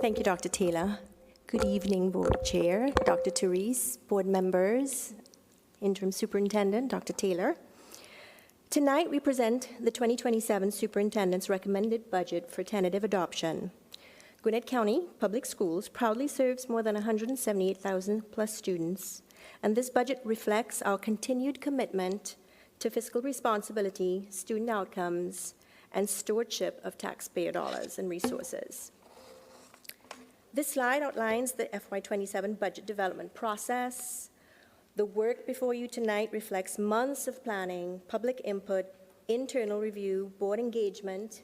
Thank you, Dr. Taylor. Good evening, Board Chair, Dr. Therese, board members, Interim Superintendent, Dr. Taylor. Tonight, we present the 2027 Superintendent's recommended budget for tentative adoption. Gwinnett County Public Schools proudly serves more than 178,000 plus students, and this budget reflects our continued commitment to fiscal responsibility, student outcomes, and stewardship of taxpayer dollars and resources. This slide outlines the FY27 budget development process. The work before you tonight reflects months of planning, public input, internal review, board engagement,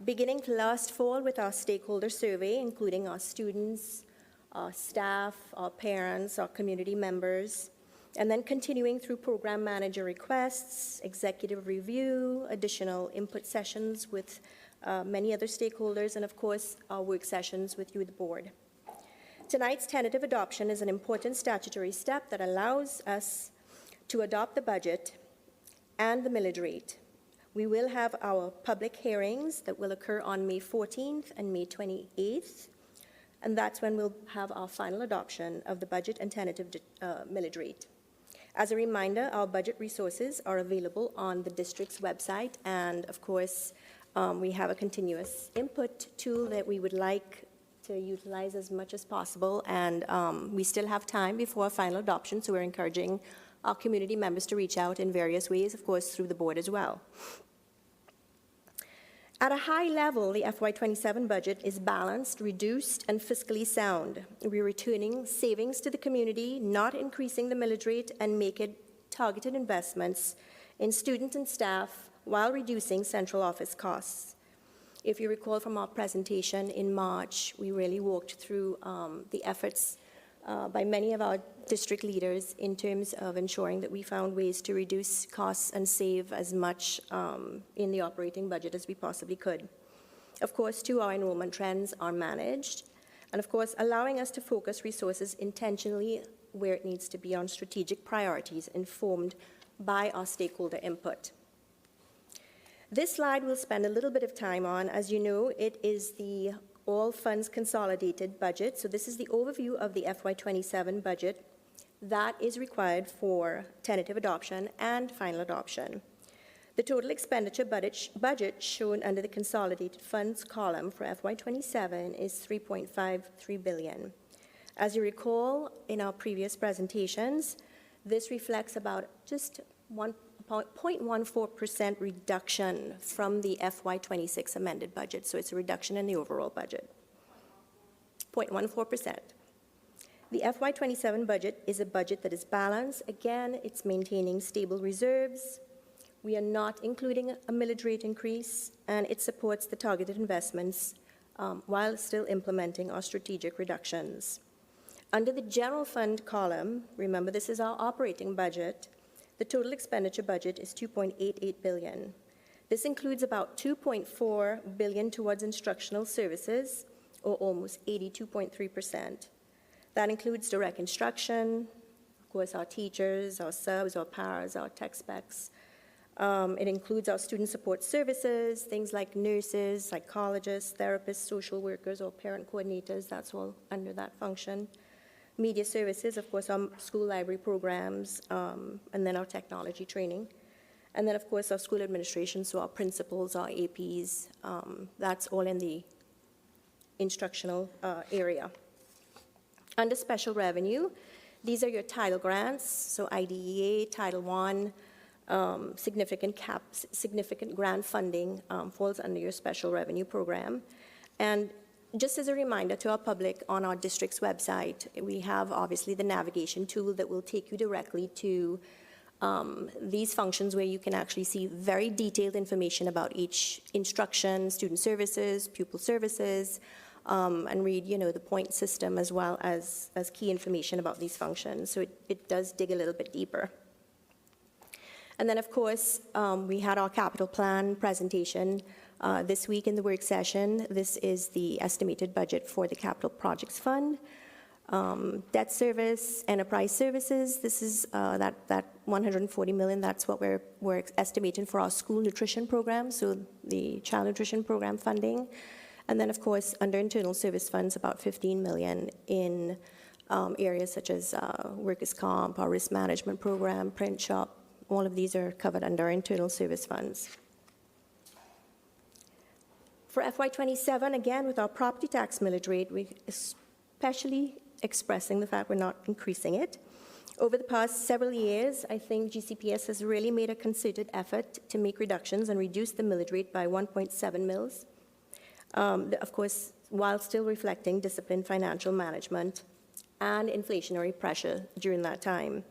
beginning last fall with our stakeholder survey, including our students, our staff, our parents, our community members, and then continuing through program manager requests, executive review, additional input sessions with many other stakeholders, and of course, our work sessions with you, the board. Tonight's tentative adoption is an important statutory step that allows us to adopt the budget and the millage rate. We will have our public hearings that will occur on May 14th and May 28th, and that's when we'll have our final adoption of the budget and tentative millage rate. As a reminder, our budget resources are available on the district's website, and of course, we have a continuous input tool that we would like to utilize as much as possible, and we still have time before final adoption, so we're encouraging our community members to reach out in various ways, of course, through the board as well. At a high level, the FY27 budget is balanced, reduced, and fiscally sound. We're returning savings to the community, not increasing the millage rate, and making targeted investments in students and staff while reducing central office costs. If you recall from our presentation in March, we really walked through the efforts by many of our district leaders in terms of ensuring that we found ways to reduce costs and save as much in the operating budget as we possibly could. Of course, too, our enrollment trends are managed, and of course, allowing us to focus resources intentionally where it needs to be on strategic priorities informed by our stakeholder input. This slide we'll spend a little bit of time on. As you know, it is the all funds consolidated budget. So this is the overview of the FY27 budget that is required for tentative adoption and final adoption. The total expenditure budget shown under the consolidated funds column for FY27 is $3.53 billion. As you recall in our previous presentations, this reflects about just 0.14% reduction from the FY26 amended budget. So it's a reduction in the overall budget. 0.14%. The FY27 budget is a budget that is balanced. Again, it's maintaining stable reserves. We are not including a millage rate increase, and it supports the targeted investments while still implementing our strategic reductions. Under the general fund column, remember this is our operating budget, the total expenditure budget is $2.88 billion. This includes about $2.4 billion towards instructional services, or almost 82.3%. That includes direct instruction, of course, our teachers, our subs, our paras, our tech specs. It includes our student support services, things like nurses, psychologists, therapists, social workers, or parent coordinators. That's all under that function. Media services, of course, our school library programs, and then our technology training. And then, of course, our school administration, so our principals, our APs, that's all in the instructional area. Under special revenue, these are your title grants, so IDEA, Title I, significant grant funding falls under your special revenue program. And just as a reminder to our public, on our district's website, we have obviously the navigation tool that will take you directly to these functions where you can actually see very detailed information about each instruction, student services, pupil services, and read, the point system as well as key information about these functions. So it does dig a little bit deeper. And then, of course, we had our capital plan presentation this week in the work session. This is the estimated budget for the Capital Projects Fund. Debt service, enterprise services, this is that $140 million, that's what we're estimating for our school nutrition program, so the child nutrition program funding. And then, of course, under internal service funds, about $15 million in areas such as workers' comp, our risk management program, print shop. All of these are covered under internal service funds. For FY27, again, with our property tax millage rate, we're especially expressing the fact we're not increasing it. Over the past several years, I think GCPS has really made a concerted effort to make reductions and reduce the millage rate by 1.7 mils. Of course, while still reflecting disciplined financial management and inflationary pressure during that time.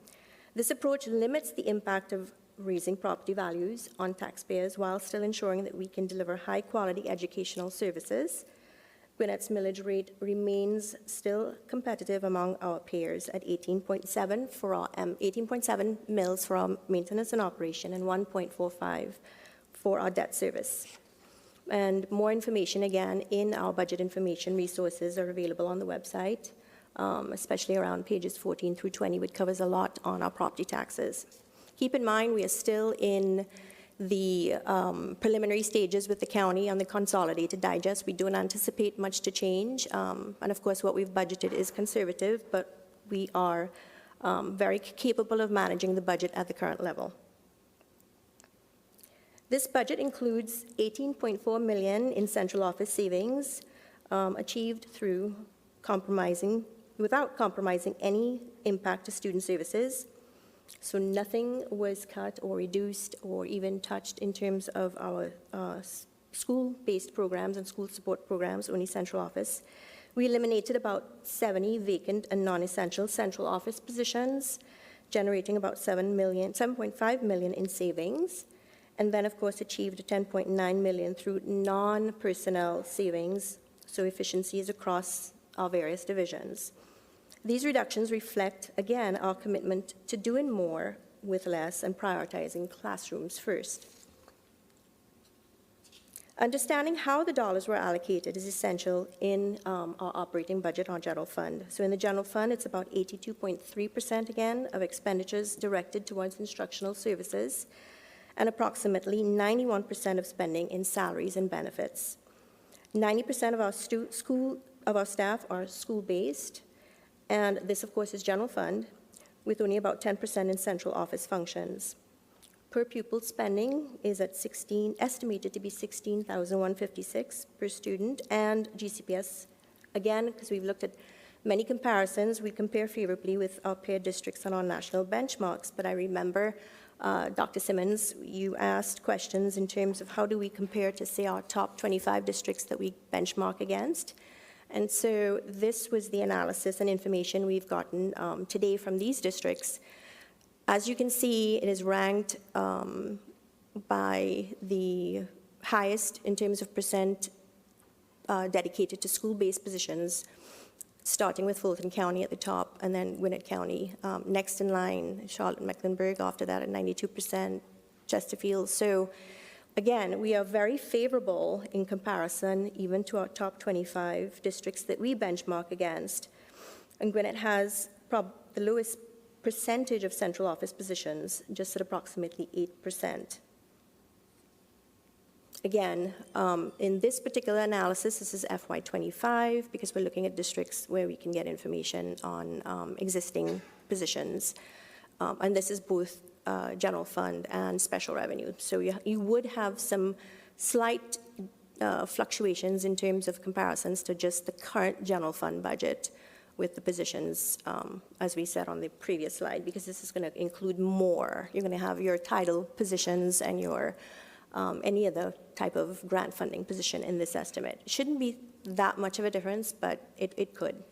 This approach limits the impact of raising property values on taxpayers while still ensuring that we can deliver high-quality educational services. Gwinnett's millage rate remains still competitive among our peers at 18.7 mils for our maintenance and operation and 1.45 for our debt service. And more information, again, in our budget information resources are available on the website, especially around pages 14 through 20, which covers a lot on our property taxes. Keep in mind, we are still in the preliminary stages with the county on the consolidated digest. We don't anticipate much to change. And of course, what we've budgeted is conservative, but we are very capable of managing the budget at the current level. This budget includes $18.4 million in central office savings achieved through without compromising any impact to student services. So nothing was cut or reduced or even touched in terms of our school-based programs and school support programs, only central office. We eliminated about 70 vacant and non-essential central office positions, generating about $7.5 million in savings, and then, of course, achieved $10.9 million through non-personnel savings, so efficiencies across our various divisions. These reductions reflect, again, our commitment to doing more with less and prioritizing classrooms first. Understanding how the dollars were allocated is essential in our operating budget, our general fund. So in the general fund, it's about 82.3% again of expenditures directed towards instructional services and approximately 91% of spending in salaries and benefits. 90% of our staff are school-based, and this, of course, is general fund, with only about 10% in central office functions. Per pupil spending is at estimated to be $16,156 per student, and GCPS, again, because we've looked at many comparisons, we compare favorably with our peer districts on our national benchmarks. But I remember, Dr. Simmons, you asked questions in terms of how do we compare to, say, our top 25 districts that we benchmark against. And so this was the analysis and information we've gotten today from these districts. As you can see, it is ranked by the highest in terms of percent dedicated to school-based positions, starting with Fulton County at the top, and then Gwinnett County. Next in line, Charlotte-Mecklenburg, after that at 92%, Chesterfield. So again, we are very favorable in comparison even to our top 25 districts that we benchmark against. And Gwinnett has the lowest percentage of central office positions, just at approximately 8%. Again, in this particular analysis, this is FY25, because we're looking at districts where we can get information on existing positions. And this is both general fund and special revenue. So you would have some slight fluctuations in terms of comparisons to just the current general fund budget with the positions, as we said on the previous slide, because this is going to include more. You're going to have your title positions and your any other type of grant funding position in this estimate. It shouldn't be that much of a difference, but it could.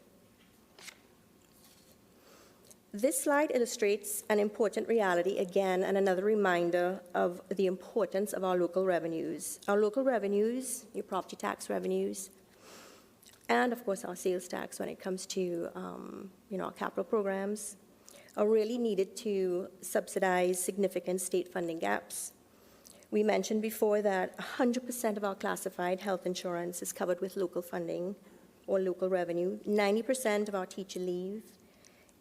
This slide illustrates an important reality again, and another reminder of the importance of our local revenues. Our local revenues, your property tax revenues, and of course our sales tax when it comes to our capital programs, are really needed to subsidize significant state funding gaps. We mentioned before that 100% of our classified health insurance is covered with local funding or local revenue, 90% of our teacher leave,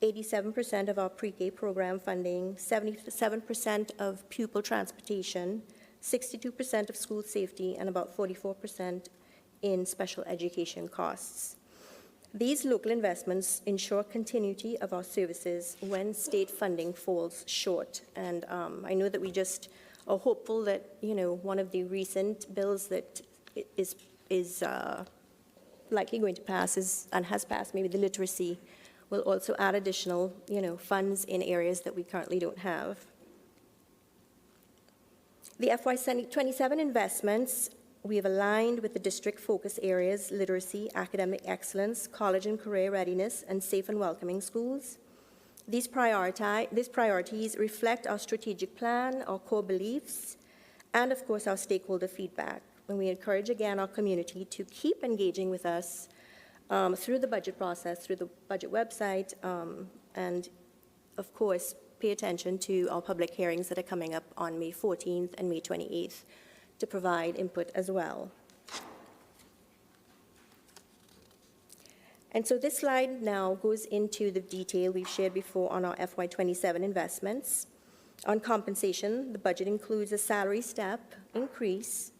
87% of our pre-K program funding, 77% of pupil transportation, 62% of school safety, and about 44% in special education costs. These local investments ensure continuity of our services when state funding falls short. And I know that we just are hopeful that, one of the recent bills that is likely going to pass and has passed, maybe the literacy, will also add additional, funds in areas that we currently don't have. The FY2027 investments, we have aligned with the district focus areas: literacy, academic excellence, college and career readiness, and safe and welcoming schools. These priorities reflect our strategic plan, our core beliefs, and of course our stakeholder feedback. And we encourage again our community to keep engaging with us through the budget process, through the budget website, and of course pay attention to our public hearings that are coming up on May 14th and May 28th to provide input as well. And so this slide now goes into the detail we've shared before on our FY27 investments. On compensation, the budget includes a salary step increase,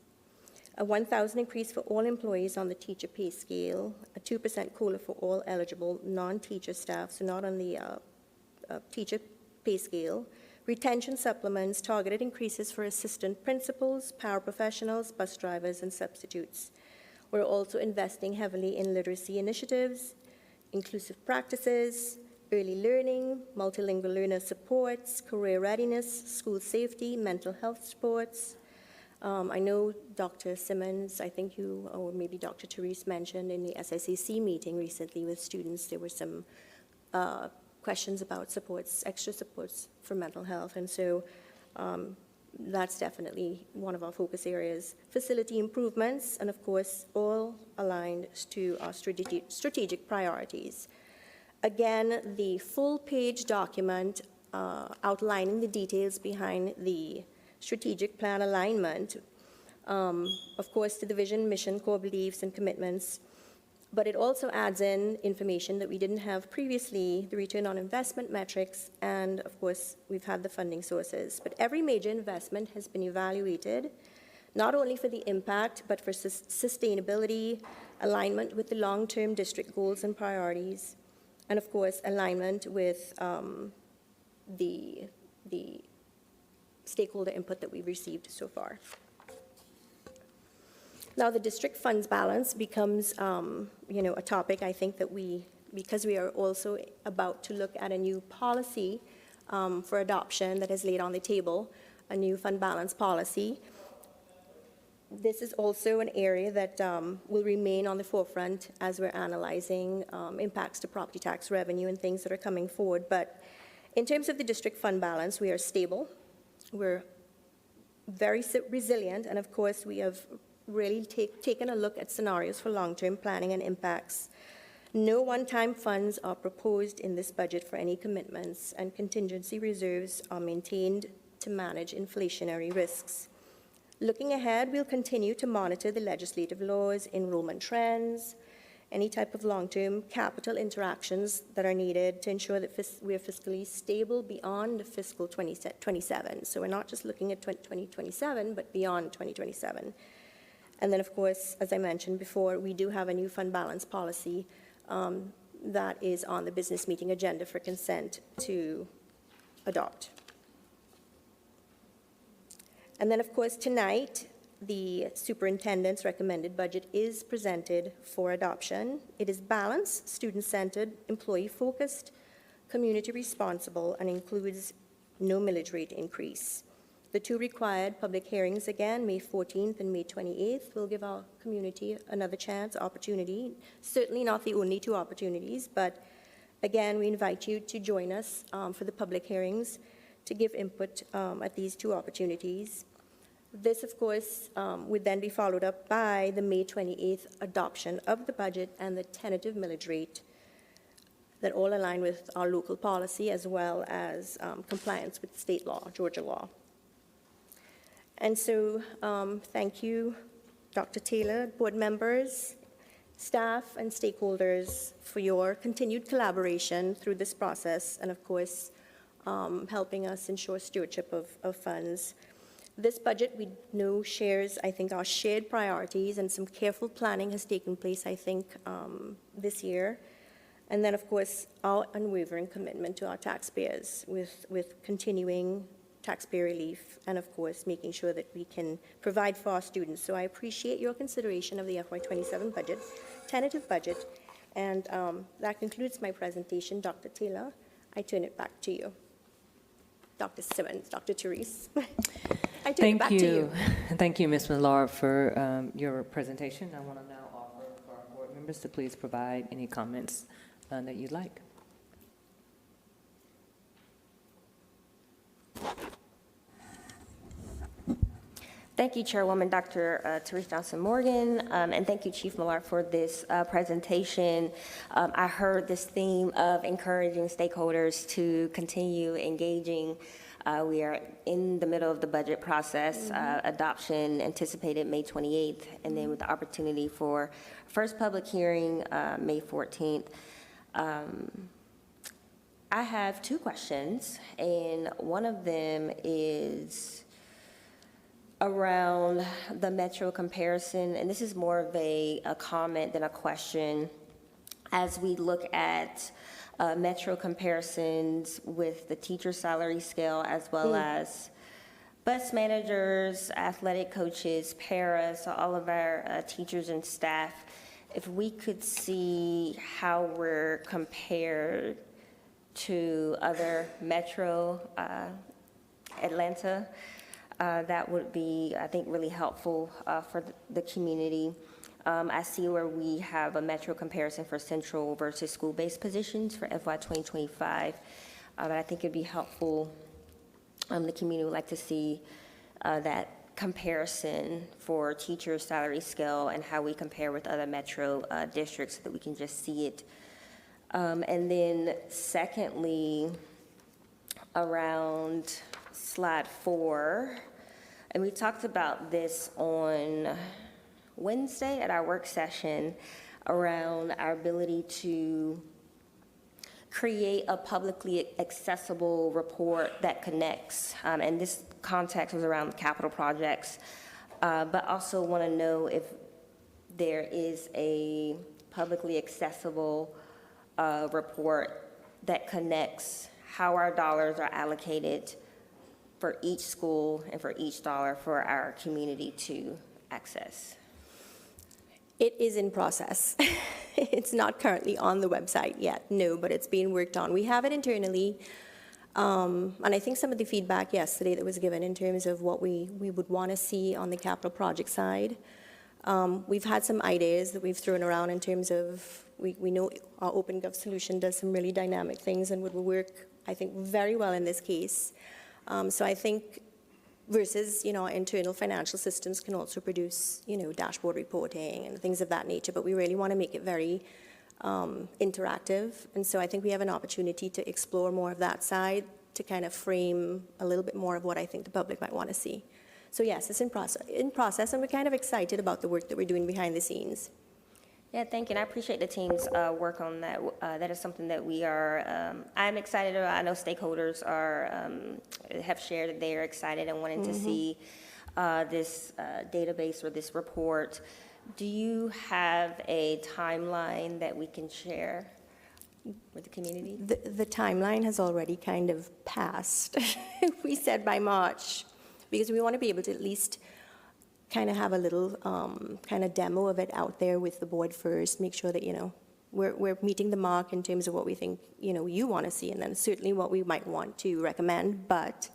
a 1,000 increase for all employees on the teacher pay scale, a 2% COLA for all eligible non-teacher staff, so not on the teacher pay scale, retention supplements, targeted increases for assistant principals, paraprofessionals, bus drivers, and substitutes. We're also investing heavily in literacy initiatives, inclusive practices, early learning, multilingual learner supports, career readiness, school safety, mental health supports. I know Dr. Simmons, I think you, or maybe Dr. Therese mentioned in the SSAC meeting recently with students, there were some questions about supports, extra supports for mental health, and so that's definitely one of our focus areas. Facility improvements, and of course, all aligned to our strategic priorities. Again, the full-page document outlining the details behind the strategic plan alignment, of course, to the vision, mission, core beliefs, and commitments, but it also adds in information that we didn't have previously, the return on investment metrics, and of course, we've had the funding sources. But every major investment has been evaluated, not only for the impact, but for sustainability, alignment with the long-term district goals and priorities, and of course, alignment with the stakeholder input that we've received so far. Now, the district funds balance becomes, a topic I think that because we are also about to look at a new policy for adoption that is laid on the table, a new fund balance policy. This is also an area that will remain on the forefront as we're analyzing impacts to property tax revenue and things that are coming forward. But in terms of the district fund balance, we are stable. We're very resilient, and of course, we have really taken a look at scenarios for long-term planning and impacts. No one-time funds are proposed in this budget for any commitments, and contingency reserves are maintained to manage inflationary risks. Looking ahead, we'll continue to monitor the legislative laws, enrollment trends, any type of long-term capital interactions that are needed to ensure that we are fiscally stable beyond fiscal 2027. So we're not just looking at 2027, but beyond 2027. And then, of course, as I mentioned before, we do have a new fund balance policy that is on the business meeting agenda for consent to adopt. And then, of course, tonight, the superintendent's recommended budget is presented for adoption. It is balanced, student-centered, employee-focused, community-responsible, and includes no millage rate increase. The two required public hearings, again, May 14th and May 28th, will give our community another chance, opportunity. Certainly not the only two opportunities, but again, we invite you to join us for the public hearings to give input at these two opportunities. This, of course, would then be followed up by the May 28th adoption of the budget and the tentative millage rate that all align with our local policy as well as compliance with state law, Georgia law. And so, thank you, Dr. Taylor, board members, staff, and stakeholders for your continued collaboration through this process and, of course, helping us ensure stewardship of funds. This budget, we know, shares, I think, our shared priorities, and some careful planning has taken place, I think, this year. And then, of course, our unwavering commitment to our taxpayers with continuing taxpayer relief, and of course, making sure that we can provide for our students. So I appreciate your consideration of the FY27 budget, tentative budget, and that concludes my presentation. Dr. Taylor, I turn it back to you. Dr. Simmons, Dr. Therese, I turn it back to you. Thank you, Ms. Millard, for your presentation. I want to now offer for our board members to please provide any comments that you'd like. Thank you, Chairwoman Dr. Therese Johnson-Morgan, and thank you, Chief Millard, for this presentation. I heard this theme of encouraging stakeholders to continue engaging. We are in the middle of the budget process, adoption anticipated May 28th, and then with the opportunity for first public hearing May 14th. I have two questions, and one of them is around the Metro comparison, and this is more of a comment than a question. As we look at Metro comparisons with the teacher salary scale, as well as bus managers, athletic coaches, paras, so all of our teachers and staff, if we could see how we're compared to other Metro Atlanta, that would be, I think, really helpful for the community. I see where we have a Metro comparison for central versus school-based positions for FY 2025, but I think it'd be helpful. The community would like to see that comparison for teacher salary scale and how we compare with other Metro districts so that we can just see it. And then secondly, around slide 4, and we talked about this on Wednesday at our work session around our ability to create a publicly accessible report that connects, and this context was around capital projects, but also want to know if there is a publicly accessible report that connects how our dollars are allocated for each school and for each dollar for our community to access. It is in process. It's not currently on the website yet, no, but it's being worked on. We have it internally, and I think some of the feedback yesterday that was given in terms of what we would want to see on the capital project side. We've had some ideas that we've thrown around in terms of, we know our OpenGov solution does some really dynamic things and would work, I think, very well in this case. So I think versus, our internal financial systems can also produce, dashboard reporting and things of that nature, but we really want to make it very interactive. And so I think we have an opportunity to explore more of that side to kind of frame a little bit more of what I think the public might want to see. So yes, it's in process, and we're kind of excited about the work that we're doing behind the scenes. Yeah, thank you, and I appreciate the team's work on that. That is something that we are, I'm excited about. I know stakeholders have shared that they are excited and wanting to see this database or this report. Do you have a timeline that we can share with the community? The timeline has already kind of passed. We said by March, because we want to be able to at least kind of have a little kind of demo of it out there with the board first, make sure that, we're meeting the mark in terms of what we think, you want to see, and then certainly what we might want to recommend. But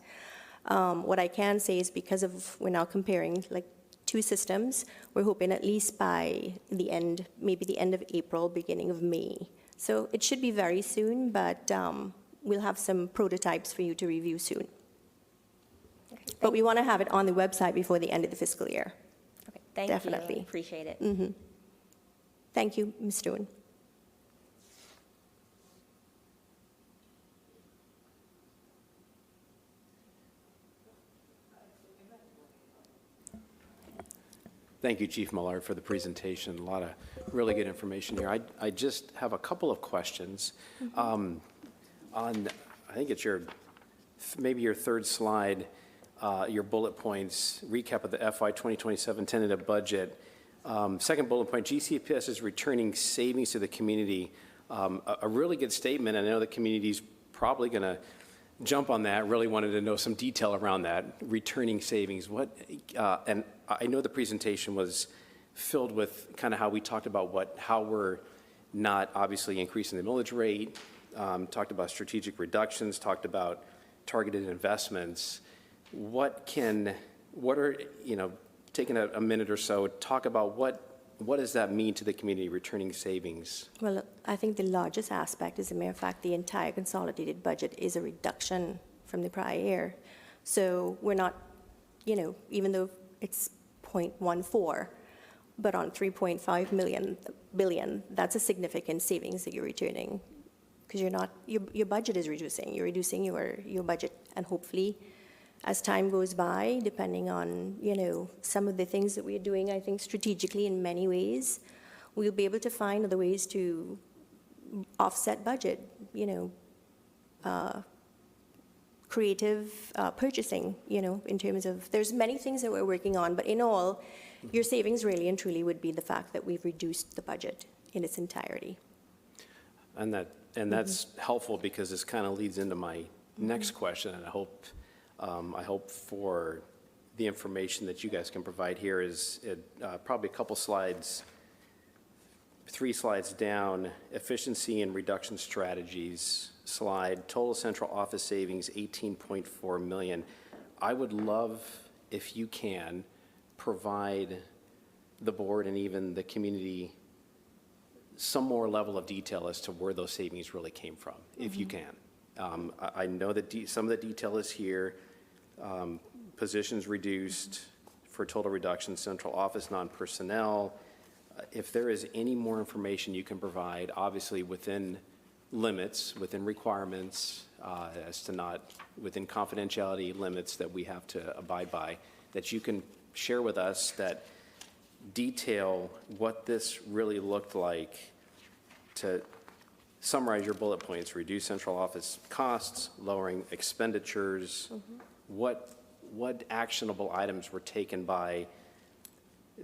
what I can say is because we're now comparing like two systems, we're hoping at least by the end, maybe the end of April, beginning of May. So it should be very soon, but we'll have some prototypes for you to review soon. But we want to have it on the website before the end of the fiscal year. Okay, thank Definitely. you. Appreciate it. Thank you, Ms. Stewart. Thank you, Chief Millard, for the presentation. A lot of really good information here. I just have a couple of questions. On, I think it's maybe your third slide, your bullet points, recap of the FY 2027 tentative budget. Second bullet point, GCPS is returning savings to the community. A really good statement. I know the community's probably going to jump on that. Really wanted to know some detail around that, returning savings. And I know the presentation was filled with kind of how we talked about how we're not obviously increasing the millage rate, talked about strategic reductions, talked about targeted investments. Taking a minute or so, talk about what does that mean to the community, returning savings? Well, I think the largest aspect is the mere fact the entire consolidated budget is a reduction from the prior year. So we're not, even though it's 0.14, but on 3.5 billion, that's a significant savings that you're returning, because your budget is reducing. You're reducing your budget, and hopefully, as time goes by, depending on, some of the things that we're doing, I think strategically in many ways, we'll be able to find other ways to offset budget, creative purchasing, in terms of, there's many things that we're working on, but in all, your savings really and truly would be the fact that we've reduced the budget in its entirety. And that's helpful, because this kind of leads into my next question, and I hope for the information that you guys can provide here is probably a couple slides, 3 slides down, efficiency and reduction strategies slide, total central office savings, 18.4 million. I would love, if you can, provide the board and even the community some more level of detail as to where those savings really came from, if you can. I know that some of the detail is here. Positions reduced for total reduction, central office non-personnel. If there is any more information you can provide, obviously within limits, within requirements, as to not within confidentiality limits that we have to abide by, that you can share with us that detail what this really looked like, to summarize your bullet points: reduce central office costs, lowering expenditures. What actionable items were taken by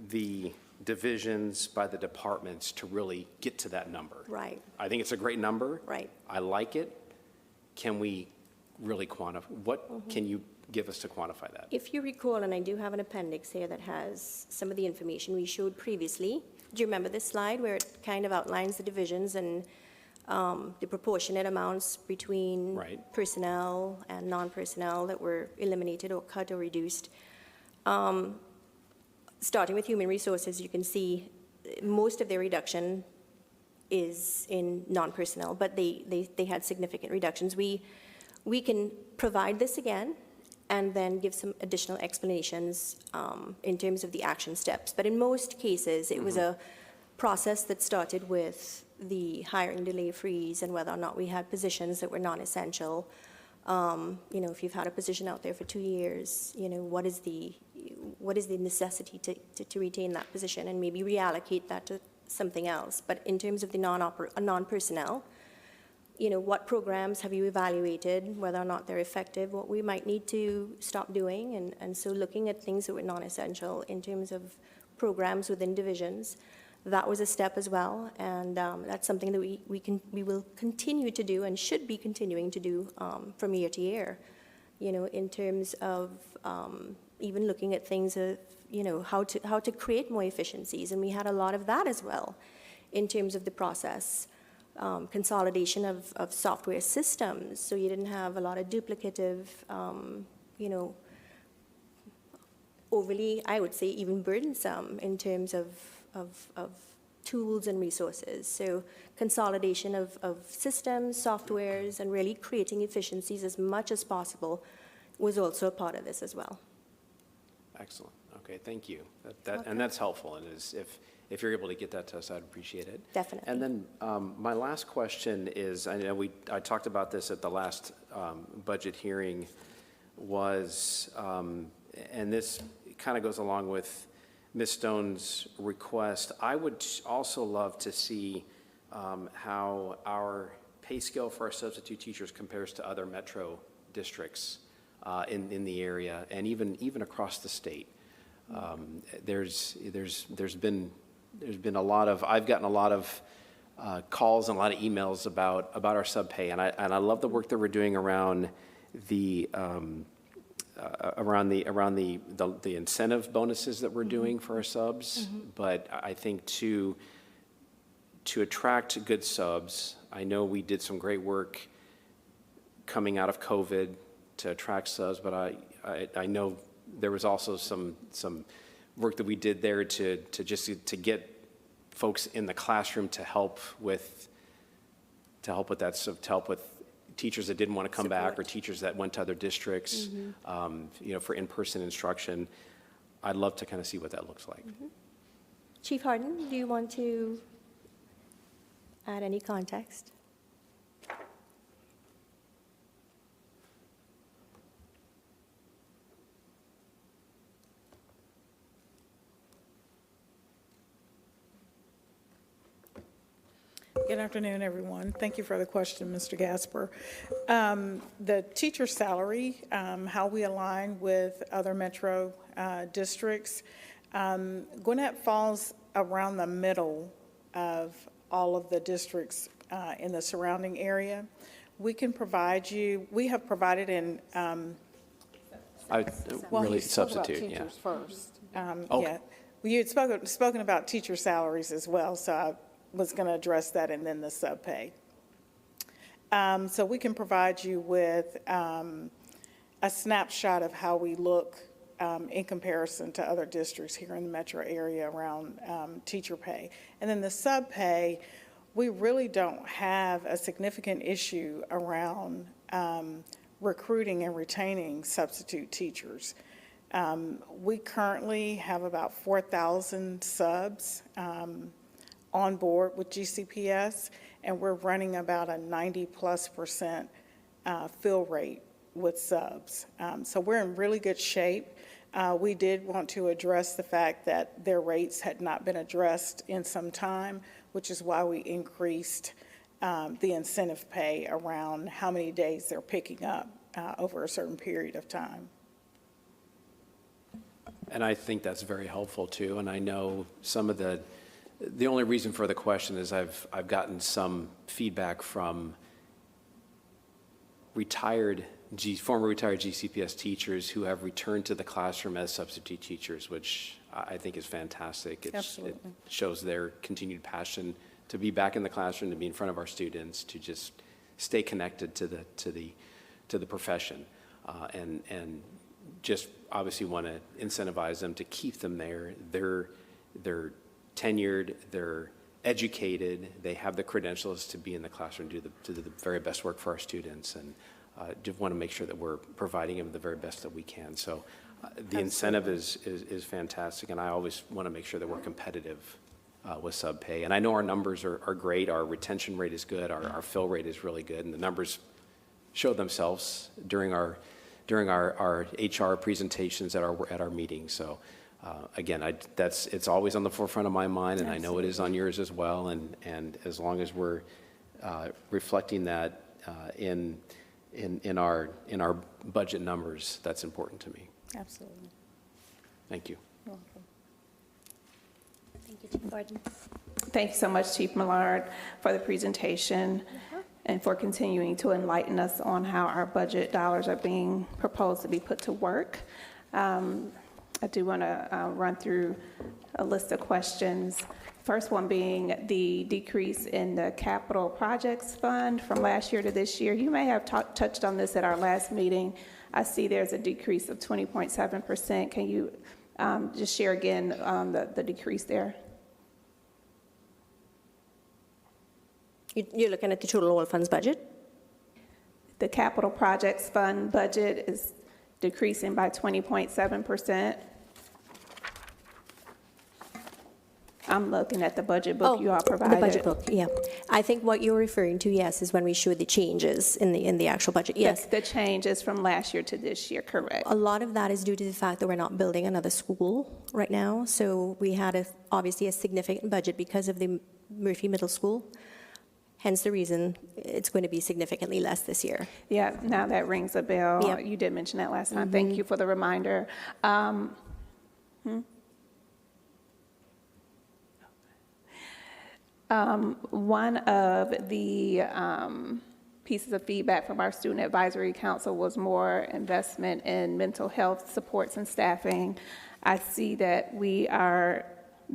the divisions, by the departments to really get to that number? Right. I think it's a great number. Right. I like it. Can we really quantify? What can you give us to quantify that? If you recall, and I do have an appendix here that has some of the information we showed previously. Do you remember this slide where it kind of outlines the divisions and the proportionate amounts between personnel and non-personnel that were eliminated or cut or reduced? Starting with human resources, you can see most of their reduction is in non-personnel, but they had significant reductions. We can provide this again and then give some additional explanations in terms of the action steps. But in most cases, it was a process that started with the hiring delay freeze and whether or not we had positions that were non-essential. If you've had a position out there for 2 years, what is the necessity to retain that position and maybe reallocate that to something else. But in terms of the non-personnel, what programs have you evaluated, whether or not they're effective, what we might need to stop doing, and so looking at things that were non-essential in terms of programs within divisions. That was a step as well, and that's something that we will continue to do and should be continuing to do from year to year, in terms of even looking at things of, how to create more efficiencies, and we had a lot of that as well in terms of the process. Consolidation of software systems, so you didn't have a lot of duplicative, overly, I would say, even burdensome in terms of tools and resources. So consolidation of systems, softwares, and really creating efficiencies as much as possible was also a part of this as well. Excellent. Okay, thank you. And that's helpful. And if you're able to get that to us, I'd appreciate it. Definitely. And then my last question is, I know I talked about this at the last budget hearing, was, and this kind of goes along with Ms. Stone's request. I would also love to see how our pay scale for our substitute teachers compares to other metro districts. in the area, and even across the state. There's been a lot of, I've gotten a lot of calls and a lot of emails about our subpay, and I love the work that we're doing around the incentive bonuses that we're doing for our subs. But I think to attract good subs, I know we did some great work coming out of COVID to attract subs, but I know there was also some work that we did there to get folks in the classroom to help with that, so to help with teachers that didn't want to come back, or teachers that went to other districts, for in-person instruction. I'd love to kind of see what that looks like. Chief Harden, do you want to add any context? Good afternoon, everyone. Thank you for the question, Mr. Gasper. The teacher salary, how we align with other metro districts, Gwinnett falls around the middle of all of the districts in the surrounding area. We can provide you, we have provided in, I well, really you spoke about substitute, yeah. teachers first. Okay. Yeah. Well, you had spoken about teacher salaries as well, so I was going to address that and then the subpay. So we can provide you with a snapshot of how we look in comparison to other districts here in the metro area around teacher pay. And then the subpay, we really don't have a significant issue around recruiting and retaining substitute teachers. We currently have about 4,000 subs on board with GCPS, and we're running about a 90+% fill rate with subs. So we're in really good shape. We did want to address the fact that their rates had not been addressed in some time, which is why we increased the incentive pay around how many days they're picking up over a certain period of time. And I think that's very helpful too. And I know some of the only reason for the question is I've gotten some feedback from former retired GCPS teachers who have returned to the classroom as substitute teachers, which I think is fantastic. It shows their continued passion to be back in the classroom, to be in front of our students, to just stay connected to the profession, and just obviously want to incentivize them to keep them there. They're tenured, they're educated, they have the credentials to be in the classroom, do the very best work for our students, and just want to make sure that we're providing them the very best that we can. So the incentive is fantastic, and I always want to make sure that we're competitive with sub pay. And I know our numbers are great, our retention rate is good, our fill rate is really good, and the numbers show themselves during our HR presentations at our meetings. So again, it's always on the forefront of my mind, and I know it is on yours as well. And as long as we're reflecting that in our budget numbers, that's important to me. Absolutely. Thank you. You're welcome. Thank you, Chief Harden. Thank you so much, Chief Millard, for the presentation and for continuing to enlighten us on how our budget dollars are being proposed to be put to work. I do want to run through a list of questions. First one being the decrease in the capital projects fund from last year to this year. You may have touched on this at our last meeting. I see there's a decrease of 20.7%. Can you just share again the decrease there? You're looking at the total all funds budget? The capital projects fund budget is decreasing by 20.7%. I'm looking at the budget book you all provided. The budget book, yeah. I think what you're referring to, yes, is when we showed the changes in the actual budget, yes. The changes from last year to this year, correct? A lot of that is due to the fact that we're not building another school right now. So we had obviously a significant budget because of the Murphy Middle School. hence the reason it's going to be significantly less this year. Yeah, now that rings a bell. Yep. You did mention that last time. Thank you for the reminder. One of the pieces of feedback from our Student Advisory Council was more investment in mental health supports and staffing. I see that we are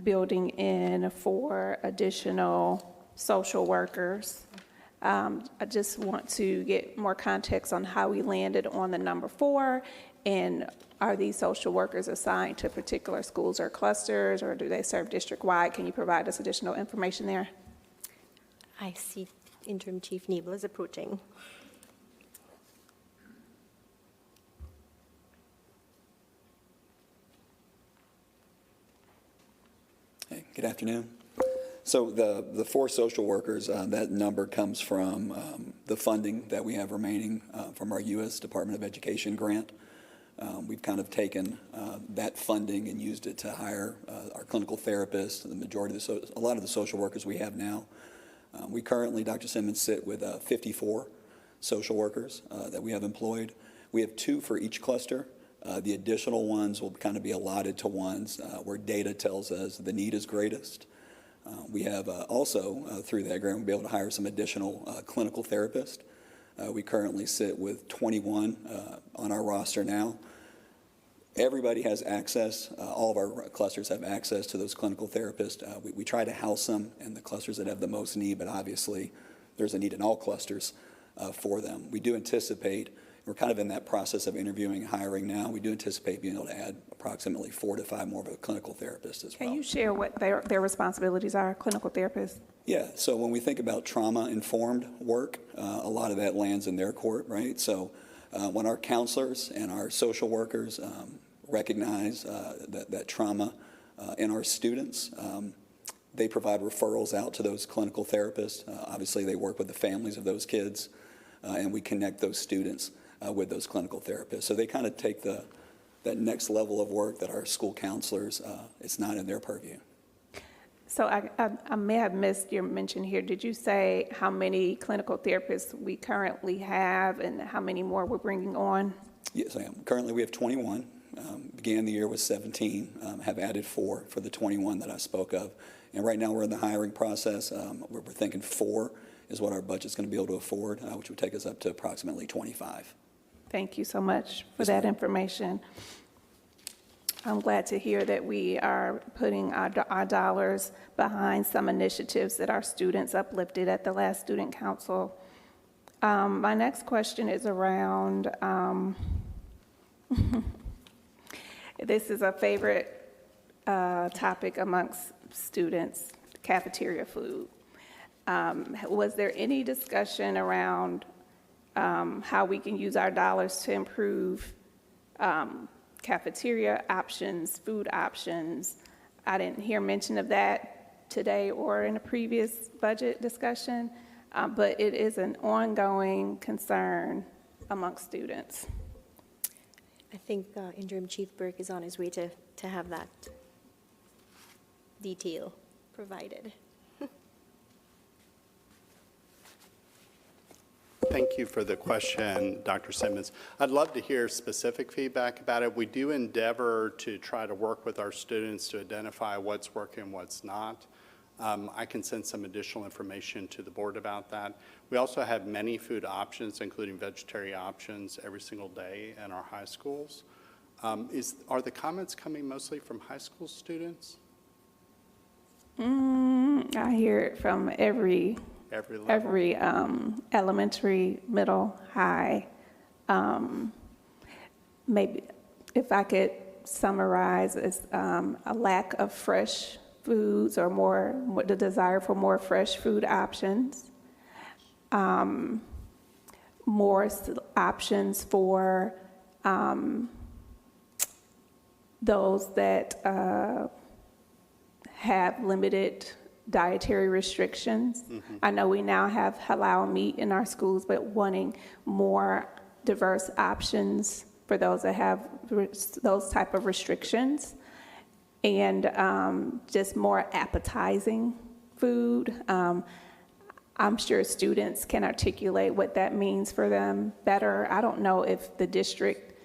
building in 4 additional social workers. I just want to get more context on how we landed on the number 4, and are these social workers assigned to particular schools or clusters, or do they serve district-wide? Can you provide us additional information there? I see Interim Chief Nebel is approaching. Hey, good afternoon. So the 4 social workers, that number comes from the funding that we have remaining from our U.S. Department of Education grant. We've kind of taken that funding and used it to hire our clinical therapists, the majority of a lot of the social workers we have now. We currently, Dr. Simmons, sit with 54 social workers that we have employed. We have 2 for each cluster. The additional ones will kind of be allotted to ones where data tells us the need is greatest. We have also, through that grant, we'll be able to hire some additional clinical therapists. We currently sit with 21 on our roster now. Everybody has access, all of our clusters have access to those clinical therapists. We try to house them in the clusters that have the most need, but obviously there's a need in all clusters for them. We do anticipate, we're kind of in that process of interviewing and hiring now. We do anticipate being able to add approximately 4 to 5 more of a clinical therapist as well. Can you share what their responsibilities are, clinical therapists? Yeah, so when we think about trauma-informed work, a lot of that lands in their court, right? So when our counselors and our social workers recognize that trauma in our students, they provide referrals out to those clinical therapists. Obviously, they work with the families of those kids, and we connect those students with those clinical therapists. So they kind of take that next level of work that our school counselors, it's not in their purview. So I may have missed your mention here. Did you say how many clinical therapists we currently have and how many more we're bringing on? Yes, I am. Currently, we have 21. Began the year with 17, have added 4 for the 21 that I spoke of. And right now we're in the hiring process. We're thinking 4 is what our budget's going to be able to afford, which would take us up to approximately 25. Thank you so much for that information. I'm glad to hear that we are putting our dollars behind some initiatives that our students uplifted at the last Student Council. My next question is around, this is a favorite topic amongst students, cafeteria food. Was there any discussion around how we can use our dollars to improve cafeteria options, food options? I didn't hear mention of that today or in a previous budget discussion, but it is an ongoing concern amongst students. I think Interim Chief Burke is on his way to have that detail provided. Thank you for the question, Dr. Simmons. I'd love to hear specific feedback about it. We do endeavor to try to work with our students to identify what's working, what's not. I can send some additional information to the board about that. We also have many food options, including vegetarian options, every single day in our high schools. Are the comments coming mostly from high school students? I hear it from every level? Elementary, middle, high. Maybe if I could summarize, it's a lack of fresh foods or the desire for more fresh food options, more options for those that have limited dietary restrictions. Mm-hmm. I know we now have halal meat in our schools, but wanting more diverse options for those that have those type of restrictions, and just more appetizing food. I'm sure students can articulate what that means for them better. I don't know if the district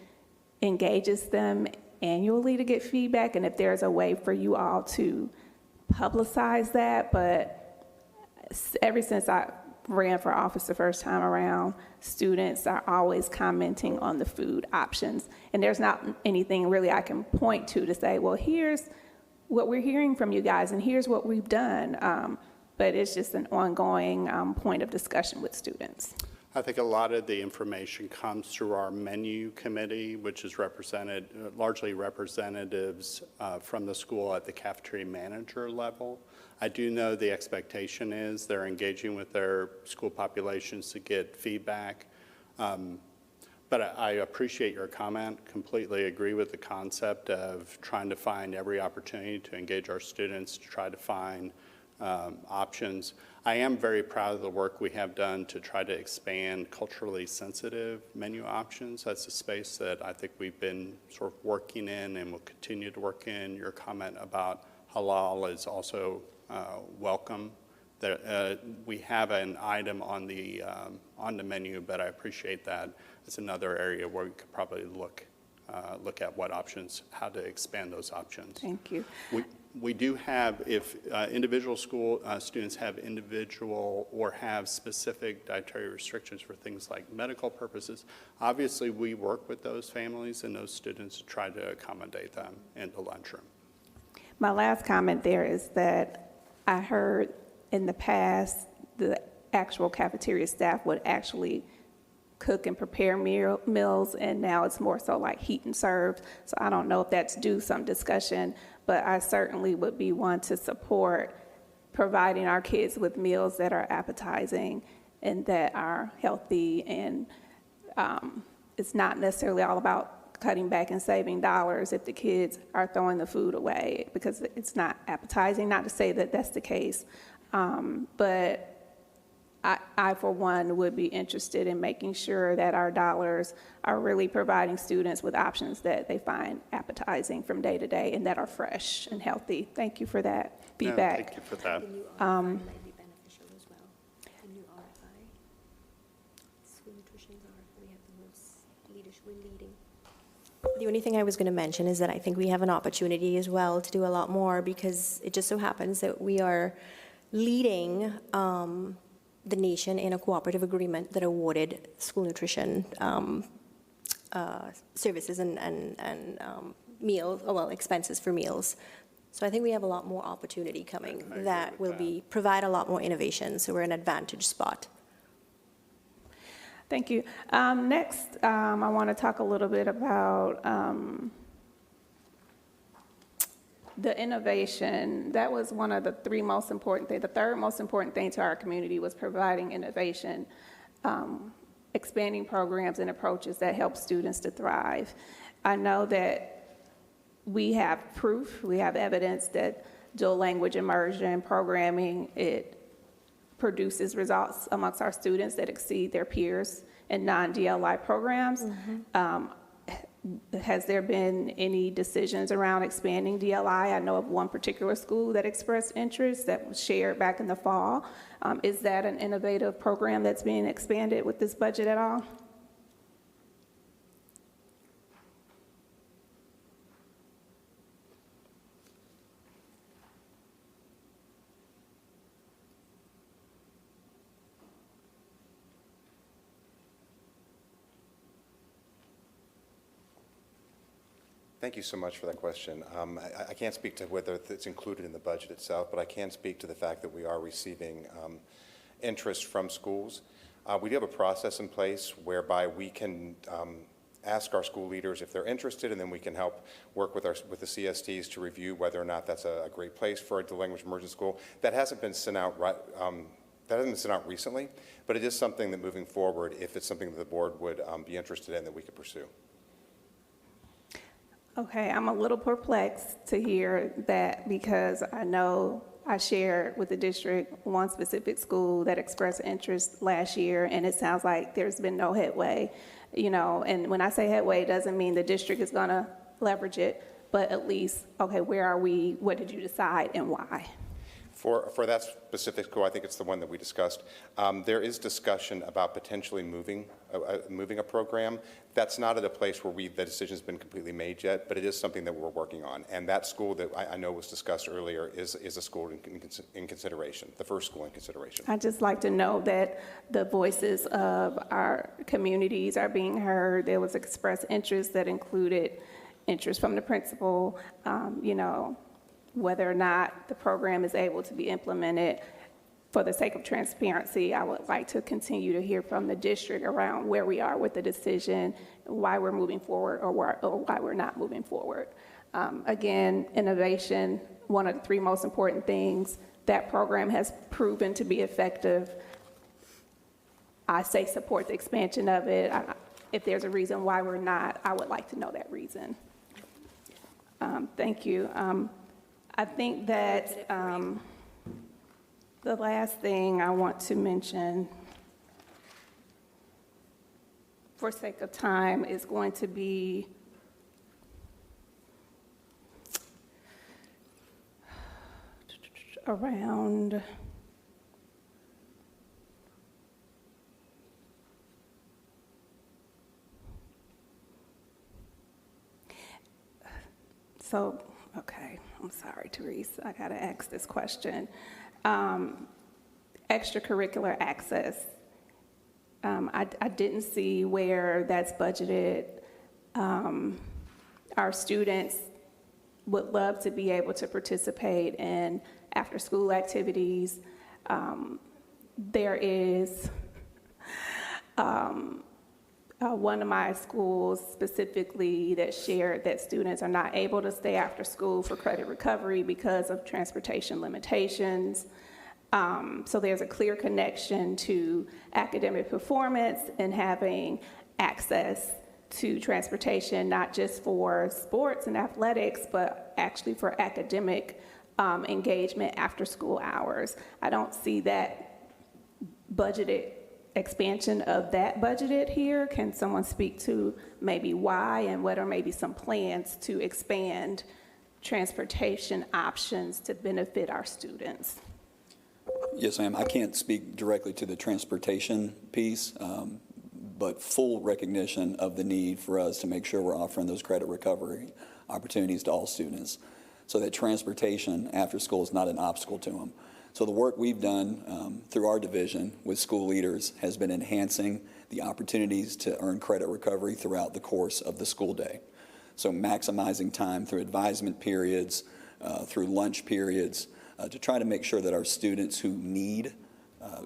engages them annually to get feedback and if there's a way for you all to publicize that, but ever since I ran for office the first time around, students are always commenting on the food options. And there's not anything really I can point to say, well, here's what we're hearing from you guys and here's what we've done. But it's just an ongoing point of discussion with students. I think a lot of the information comes through our menu committee, which is represented, largely representatives from the school at the cafeteria manager level. I do know the expectation is they're engaging with their school populations to get feedback. But I appreciate your comment, completely agree with the concept of trying to find every opportunity to engage our students, to try to find options. I am very proud of the work we have done to try to expand culturally sensitive menu options. That's a space that I think we've been sort of working in and will continue to work in. Your comment about halal is also welcome. We have an item on the menu, but I appreciate that. It's another area where we could probably look at what options, how to expand those options. Thank you. We do have, if individual school students have individual or have specific dietary restrictions for things like medical purposes, obviously we work with those families and those students to try to accommodate them in the lunchroom. My last comment there is that I heard in the past the actual cafeteria staff would actually cook and prepare meals, and now it's more so like heat and serve. So I don't know if that's due some discussion, but I certainly would be one to support providing our kids with meals that are appetizing and that are healthy. And it's not necessarily all about cutting back and saving dollars if the kids are throwing the food away because it's not appetizing. Not to say that that's the case, but I, for one, would be interested in making sure that our dollars are really providing students with options that they find appetizing from day to day and that are fresh and healthy. Thank you for that feedback. No, thank you for that. The new RFI might be beneficial as well. The new RFI, school nutrition RFI, we have the most leadership, we're leading. The only thing I was going to mention is that I think we have an opportunity as well to do a lot more because it just so happens that we are leading the nation in a cooperative agreement that awarded school nutrition services and expenses for meals. So I think we have a lot more opportunity coming that will provide a lot more innovation. So we're in an advantage spot. Thank you. Next, I want to talk a little bit about the innovation. That was one of the three most important things. The third most important thing to our community was providing innovation, expanding programs and approaches that help students to thrive. I know that we have proof, we have evidence that dual language immersion programming, it produces results amongst our students that exceed their peers in non-DLI programs. Has there been any decisions around expanding DLI? I know of one particular school that expressed interest that was shared back in the fall. Is that an innovative program that's being expanded with this budget at all? Thank you so much for that question. I can't speak to whether it's included in the budget itself, but I can speak to the fact that we are receiving interest from schools. We do have a process in place whereby we can ask our school leaders if they're interested, and then we can help work with the CSTs to review whether or not that's a great place for a dual language immersion school. That hasn't been sent out recently, but it is something that moving forward, if it's something that the board would be interested in, that we could pursue. Okay, I'm a little perplexed to hear that because I know I shared with the district one specific school that expressed interest last year, and it sounds like there's been no headway, and when I say headway, it doesn't mean the district is gonna leverage it, but at least, okay, where are we, what did you decide, and why? For that specific school, I think it's the one that we discussed, there is discussion about potentially moving a program. That's not at a place where the decision's been completely made yet, but it is something that we're working on. And that school that I know was discussed earlier is a school in consideration, the first school in consideration. I'd just like to know that the voices of our communities are being heard. There was expressed interest that included interest from the principal, whether or not the program is able to be implemented. For the sake of transparency, I would like to continue to hear from the district around where we are with the decision, why we're moving forward or why we're not moving forward. Again, innovation, one of the three most important things. That program has proven to be effective. I say support the expansion of it. If there's a reason why we're not, I would like to know that reason. Thank you. I think that the last thing I want to mention, for sake of time, is going to be around okay, I'm sorry, Therese, I gotta ask this question. Extracurricular access. I didn't see where that's budgeted. Our students would love to be able to participate in after-school activities. There is one of my schools specifically that shared that students are not able to stay after school for credit recovery because of transportation limitations. So there's a clear connection to academic performance and having access to transportation, not just for sports and athletics, but actually for academic engagement after school hours. I don't see that budgeted expansion of that budgeted here. Can someone speak to maybe why and what are maybe some plans to expand transportation options to benefit our students? Yes, ma'am. I can't speak directly to the transportation piece, but full recognition of the need for us to make sure we're offering those credit recovery opportunities to all students so that transportation after school is not an obstacle to them. So the work we've done through our division with school leaders has been enhancing the opportunities to earn credit recovery throughout the course of the school day. So maximizing time through advisement periods, through lunch periods, to try to make sure that our students who need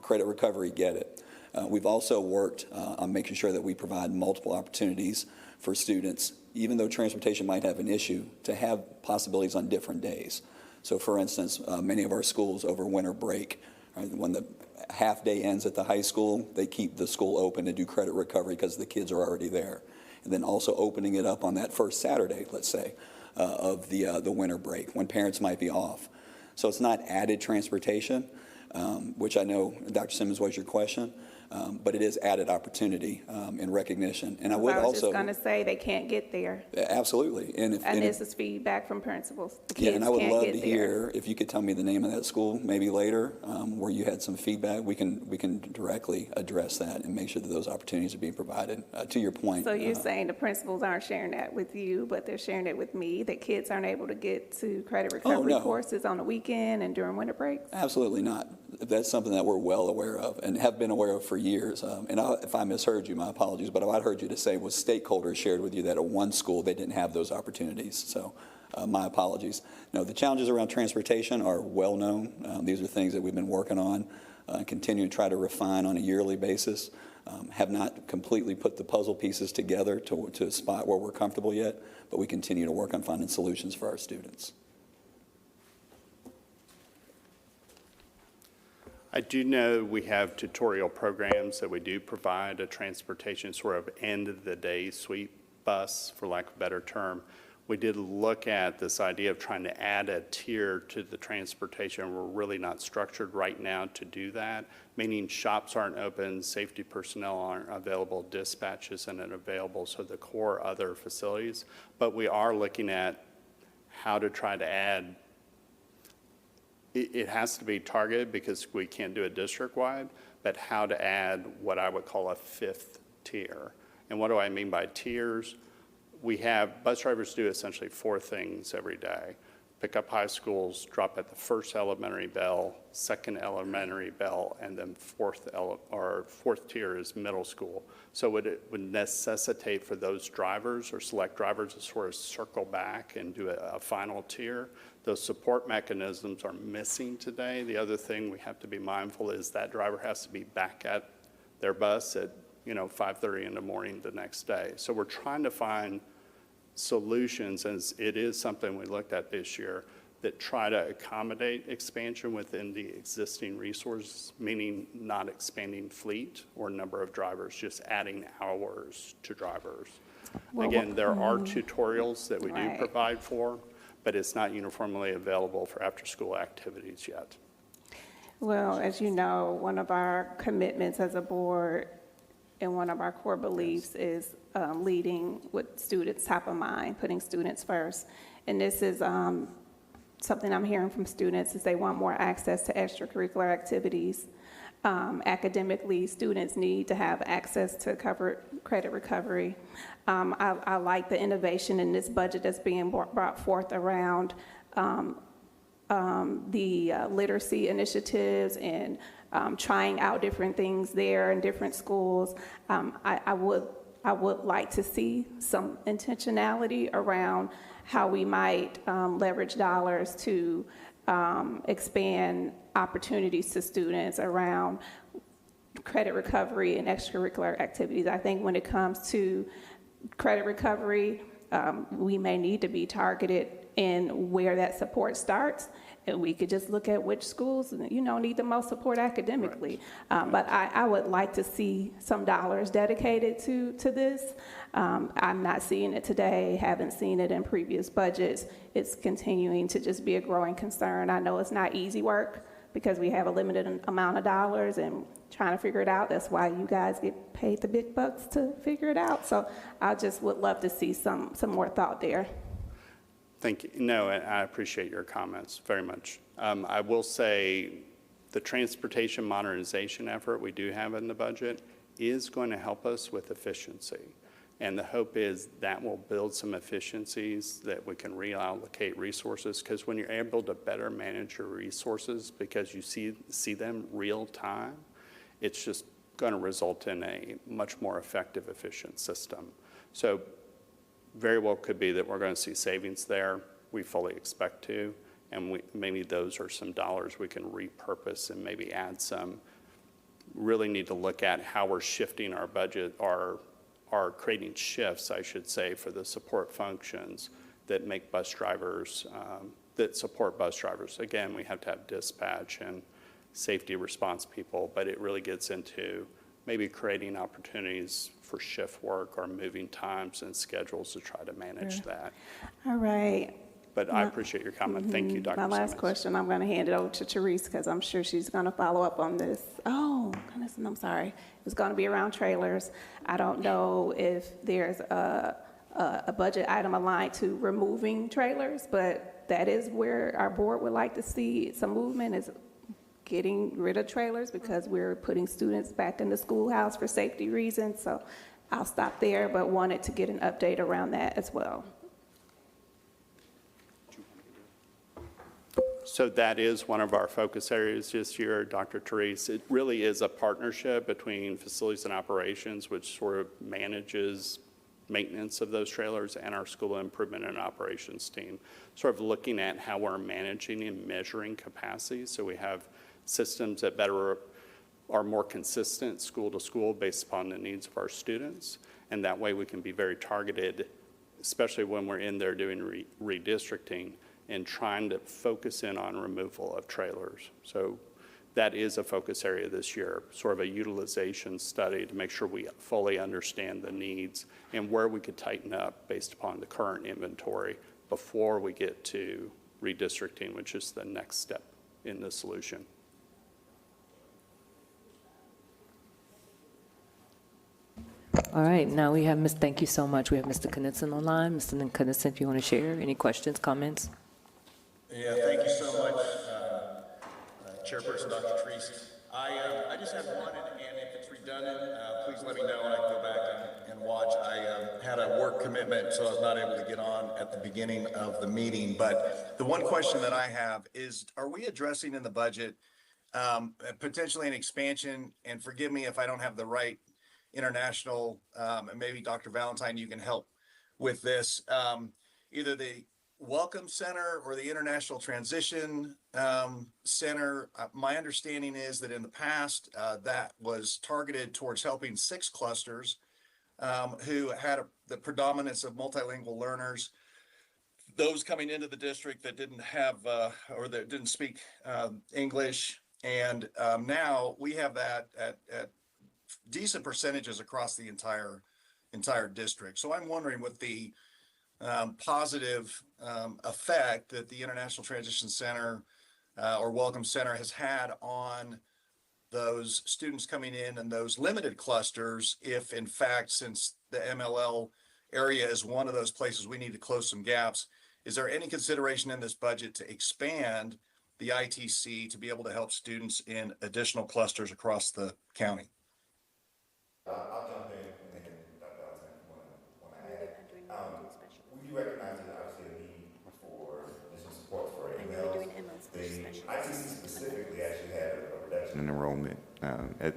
credit recovery get it. We've also worked on making sure that we provide multiple opportunities for students, even though transportation might have an issue, to have possibilities on different days. So for instance, many of our schools over winter break, right, when the half day ends at the high school, they keep the school open to do credit recovery because the kids are already there. And then also opening it up on that first Saturday, let's say, of the winter break when parents might be off. So it's not added transportation, which I know, Dr. Simmons, was your question, but it is added opportunity and recognition. And I would also— I was just going to say they can't get there. Absolutely. And this is feedback from principals. The kids yeah, and I would can't love get to there. hear if you could tell me the name of that school maybe later where you had some feedback. We can directly address that and make sure that those opportunities are being provided. To your point. So you're saying the principals aren't sharing that with you, but they're sharing it with me, that kids aren't able to get to credit recovery courses on the weekend and during winter breaks? Absolutely not. That's something that we're well aware of and have been aware of for years. If I misheard you, my apologies, but what I heard you to say was stakeholders shared with you that at one school they didn't have those opportunities. So my apologies. No, the challenges around transportation are well known. These are things that we've been working on, continue to try to refine on a yearly basis. Have not completely put the puzzle pieces together to a spot where we're comfortable yet, but we continue to work on finding solutions for our students. I do know we have tutorial programs that we do provide a transportation sort of end of the day sweep bus, for lack of a better term. We did look at this idea of trying to add a tier to the transportation. We're really not structured right now to do that, meaning shops aren't open, safety personnel aren't available, dispatch isn't available, so the core other facilities. But we are looking at how to try to add it has to be targeted because we can't do it district-wide, but how to add what I would call a fifth tier. And what do I mean by tiers? We have, bus drivers do essentially 4 things every day. Pick up high schools, drop at the first elementary bell, second elementary bell, and then fourth tier is middle school. So it would necessitate for those drivers or select drivers to sort of circle back and do a final tier. Those support mechanisms are missing today. The other thing we have to be mindful is that driver has to be back at their bus at 5:30 in the morning the next day. So we're trying to find solutions, and it is something we looked at this year, that try to accommodate expansion within the existing resources, meaning not expanding fleet or number of drivers, just adding hours to drivers. Again, there are tutorials that we do Right. provide for, but it's not uniformly available for after-school activities yet. Well, as you know, one of our commitments as a board and one of our core beliefs is leading with students top of mind, putting students first. And this is something I'm hearing from students is they want more access to extracurricular activities. Academically, students need to have access to credit recovery. I like the innovation in this budget that's being brought forth around the literacy initiatives and trying out different things there in different schools. I would like to see some intentionality around how we might leverage dollars to expand opportunities to students around credit recovery and extracurricular activities. I think when it comes to credit recovery, we may need to be targeted in where that support starts. And we could just look at which schools, need the most support academically. But I would like to see some dollars dedicated to this. I'm not seeing it today, haven't seen it in previous budgets. It's continuing to just be a growing concern. I know it's not easy work because we have a limited amount of dollars and trying to figure it out. That's why you guys get paid the big bucks to figure it out. So I just would love to see some more thought there. Thank you. No, I appreciate your comments very much. I will say the transportation modernization effort we do have in the budget is going to help us with efficiency. And the hope is that will build some efficiencies that we can reallocate resources, because when you're able to better manage your resources because you see them real time, it's just going to result in a much more effective, efficient system. So very well could be that we're going to see savings there. We fully expect to, and maybe those are some dollars we can repurpose and maybe add some. Really need to look at how we're shifting our budget, are creating shifts, I should say, for the support functions that make bus drivers, that support bus drivers. Again, we have to have dispatch and safety response people, but it really gets into maybe creating opportunities for shift work or moving times and schedules to try to manage that. All right. But I appreciate your comment. Thank you, Dr. My last Simmons. question, I'm going to hand it over to Therese because I'm sure she's going to follow up on this. Oh, goodness, I'm sorry. It's going to be around trailers. I don't know if there's a budget item aligned to removing trailers, but that is where our board would like to see some movement, is getting rid of trailers because we're putting students back in the schoolhouse for safety reasons. So I'll stop there, but wanted to get an update around that as well. So that is one of our focus areas this year, Dr. Therese. It really is a partnership between facilities and operations, which sort of manages maintenance of those trailers, and our school improvement and operations team, sort of looking at how we're managing and measuring capacity. So we have systems that are more consistent school to school based upon the needs of our students. And that way we can be very targeted, especially when we're in there doing redistricting and trying to focus in on removal of trailers. So that is a focus area this year, sort of a utilization study to make sure we fully understand the needs and where we could tighten up based upon the current inventory before we get to redistricting, which is the next step in the solution. All right, now we have thank you so much. We have Mr. Knudsen online. Mr. Knudsen, if you want to share any questions, comments? Yeah, thank you so much. Chairperson Dr. Treese. I just had one, and if it's redundant, please let me know and I can go back and watch. I had a work commitment, so I was not able to get on at the beginning of the meeting. But the one question that I have is, are we addressing in the budget potentially an expansion, and forgive me if I don't have the right international, and maybe Dr. Valentine, you can help with this, either the Welcome Center or the International Transition Center. My understanding is that in the past, that was targeted towards helping 6 clusters who had the predominance of multilingual learners, those coming into the district that didn't have or that didn't speak English. And now we have that at decent percentages across the entire district. So I'm wondering what the positive effect that the International Transition Center or Welcome Center has had on those students coming in and those limited clusters, if in fact, since the MLL area is one of those places we need to close some gaps, is there any consideration in this budget to expand the ITC to be able to help students in additional clusters across the county? I'll jump in, and then Dr. Valentine, if you want to add. We do recognize that obviously the need for additional support for emails. The ITC specifically actually had a reduction in enrollment.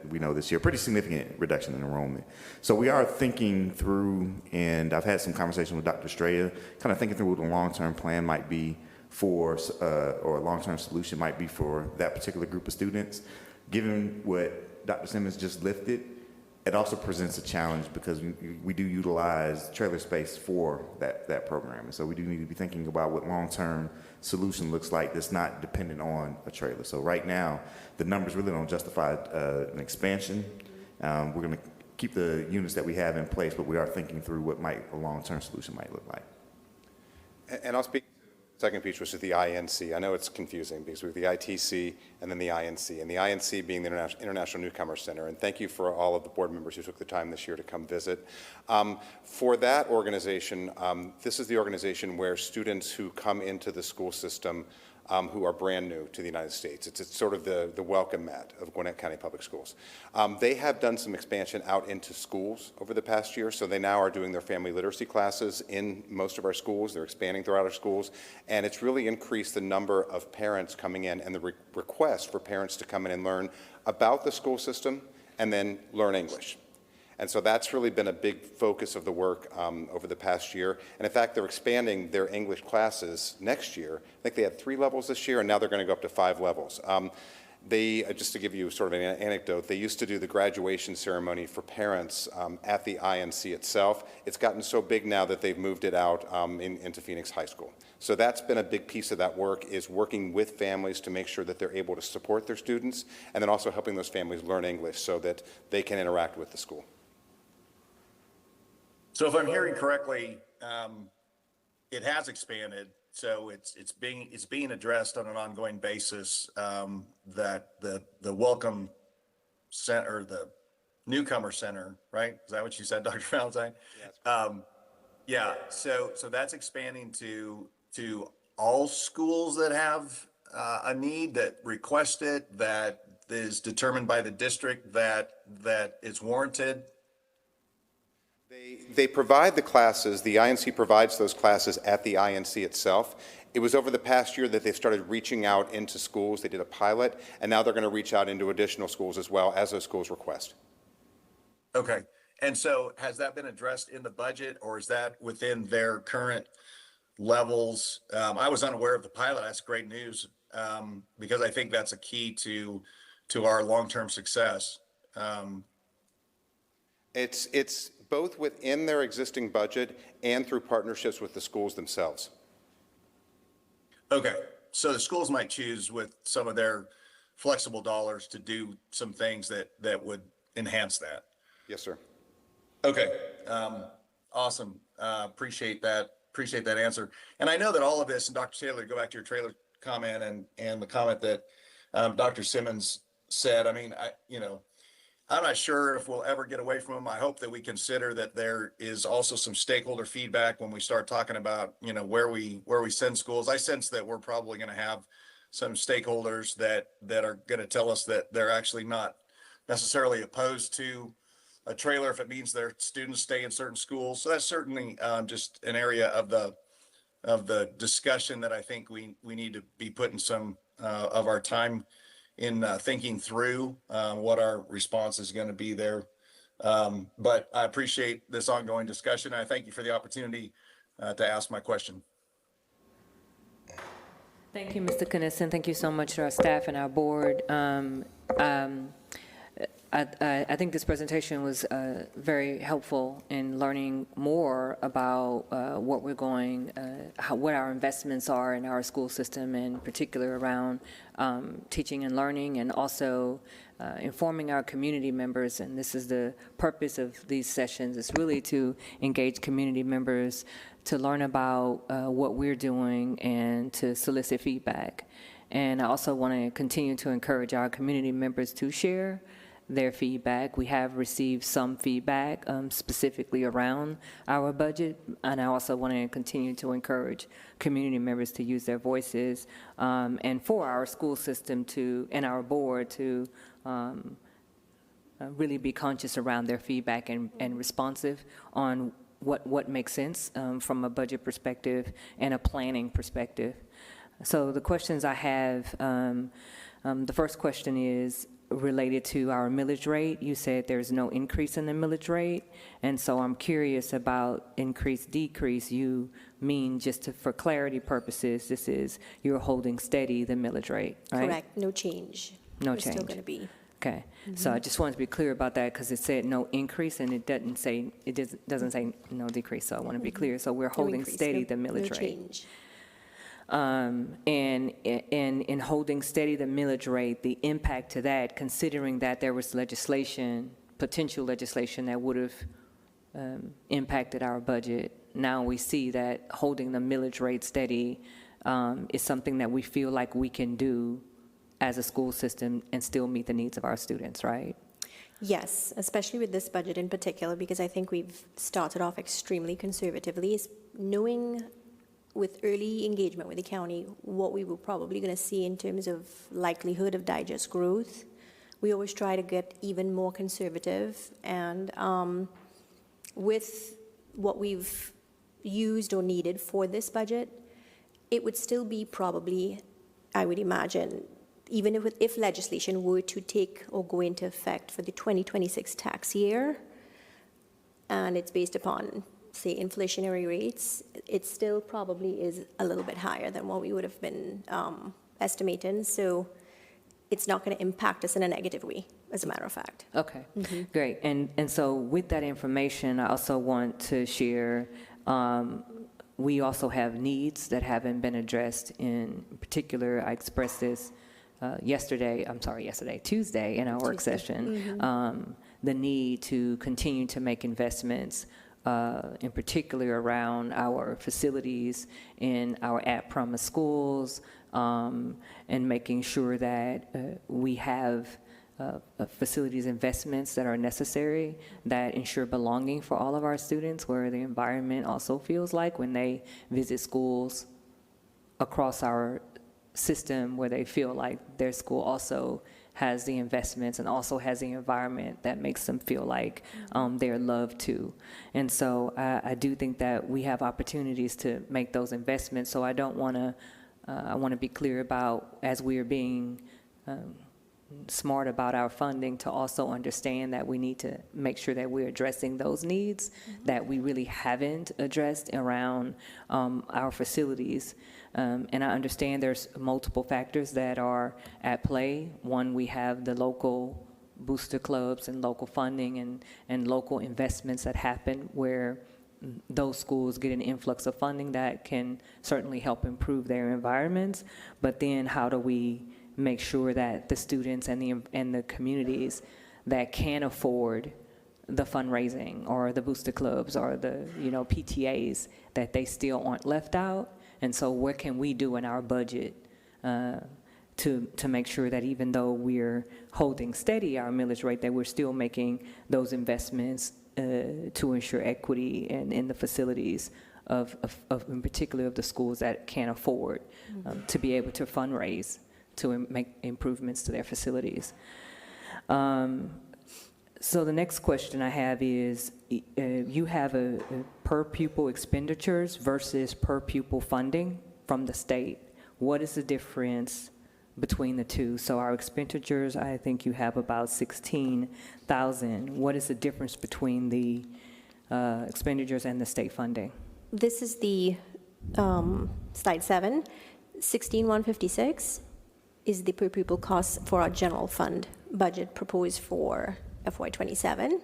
We know this year, pretty significant reduction in enrollment. So we are thinking through, and I've had some conversation with Dr. Estrella, kind of thinking through what the long-term plan might be for, or a long-term solution might be for that particular group of students. Given what Dr. Simmons just lifted, it also presents a challenge because we do utilize trailer space for that program. And so we do need to be thinking about what long-term solution looks like that's not dependent on a trailer. So right now, the numbers really don't justify an expansion. We're going to keep the units that we have in place, but we are thinking through what a long-term solution might look like. And I'll speak to the second piece, which is the INC. I know it's confusing because we have the ITC and then the INC, and the INC being the International Newcomer Center. And thank you for all of the board members who took the time this year to come visit. For that organization, this is the organization where students who come into the school system who are brand new to the United States. It's sort of the welcome mat of Gwinnett County Public Schools. They have done some expansion out into schools over the past year, so they now are doing their family literacy classes in most of our schools. They're expanding throughout our schools, and it's really increased the number of parents coming in and the request for parents to come in and learn about the school system and then learn English. And so that's really been a big focus of the work over the past year. And in fact, they're expanding their English classes next year. I think they had 3 levels this year, and now they're going to go up to 5 levels. Just to give you sort of an anecdote, they used to do the graduation ceremony for parents at the INC itself. It's gotten so big now that they've moved it out into Phoenix High School. So that's been a big piece of that work, is working with families to make sure that they're able to support their students, and then also helping those families learn English so that they can interact with the school. So if I'm hearing correctly, it has expanded. So it's being addressed on an ongoing basis. That the Welcome Center, the Newcomer Center, right? Is that what you said, Dr. Valentine? Yeah. So that's expanding to all schools that have a need, that request it, that is determined by the district that it's warranted. They provide the classes, the INC provides those classes at the INC itself. It was over the past year that they started reaching out into schools. They did a pilot, and now they're going to reach out into additional schools as well as those schools request. Okay. And so has that been addressed in the budget, or is that within their current levels? I was unaware of the pilot. That's great news, because I think that's a key to our long-term success. It's both within their existing budget and through partnerships with the schools themselves. Okay, so the schools might choose with some of their flexible dollars to do some things that would enhance that. Yes, sir. Okay, awesome. Appreciate that answer. And I know that all of this, and Dr. Taylor, go back to your trailer comment and the comment that Dr. Simmons said. I mean, I'm not sure if we'll ever get away from them. I hope that we consider that there is also some stakeholder feedback when we start talking about, where we send schools. I sense that we're probably going to have some stakeholders that are going to tell us that they're actually not necessarily opposed to a trailer if it means their students stay in certain schools. So that's certainly just an area of the discussion that I think we need to be putting some of our time in thinking through what our response is going to be there. But I appreciate this ongoing discussion. I thank you for the opportunity to ask my question. Thank you, Mr. Knissen. Thank you so much to our staff and our board. I think this presentation was very helpful in learning more about what we're going, what our investments are in our school system, in particular around teaching and learning, and also informing our community members. And this is the purpose of these sessions, is really to engage community members, to learn about what we're doing and to solicit feedback. And I also want to continue to encourage our community members to share their feedback. We have received some feedback specifically around our budget, and I also want to continue to encourage community members to use their voices, and for our school system to, and our board to really be conscious around their feedback and responsive on what makes sense from a budget perspective and a planning perspective. So the questions I have, the first question is related to our millage rate. You said there's no increase in the millage rate, and so I'm curious about increase, decrease. You mean, just for clarity purposes, this is you're holding steady the millage rate, right? Correct, no change. No We're change. still going to be. Okay, so I just wanted to be clear about that because it said no increase and it doesn't say no decrease. So I want to be clear. So we're No holding increase, steady no- the millage no rate. change. And in holding steady the millage rate, the impact to that, considering that there was legislation, potential legislation that would have impacted our budget, now we see that holding the millage rate steady is something that we feel like we can do as a school system and still meet the needs of our students, right? Yes, especially with this budget in particular, because I think we've started off extremely conservatively, is knowing with early engagement with the county what we were probably going to see in terms of likelihood of digest growth. We always try to get even more conservative, and with what we've used or needed for this budget, it would still be probably, I would imagine, even if legislation were to take or go into effect for the 2026 tax year, and it's based upon, say, inflationary rates, it still probably is a little bit higher than what we would have been estimating. So it's not going to impact us in a negative way, as a matter of fact. Okay, great. And so with that information, I also want to share, we also have needs that haven't been addressed. In particular, I expressed this Tuesday in our work session, the need to continue to make investments, in particular around our facilities in our at-promise schools, and making sure that we have facilities investments that are necessary, that ensure belonging for all of our students, where the environment also feels like when they visit schools across our system, where they feel like their school also has the investments and also has the environment that makes them feel like they're loved too. And so I do think that we have opportunities to make those investments. So I don't want to, I want to be clear about, as we are being smart about our funding, to also understand that we need to make sure that we're addressing those needs that we really haven't addressed around our facilities. And I understand there's multiple factors that are at play. One, we have the local booster clubs and local funding and local investments that happen where those schools get an influx of funding that can certainly help improve their environments. But then how do we make sure that the students and the communities that can afford the fundraising or the booster clubs or the PTAs, that they still aren't left out? And so what can we do in our budget to make sure that even though we're holding steady our millage rate, that we're still making those investments to ensure equity in the facilities in particular of the schools that can't afford to be able to fundraise to make improvements to their facilities. So the next question I have is, you have a per pupil expenditures versus per pupil funding from the state. What is the difference between the two? So our expenditures, I think you have about 16,000. What is the difference between the expenditures and the state funding? This is the slide 7. 16,156 is the per pupil cost for our general fund budget proposed for FY27.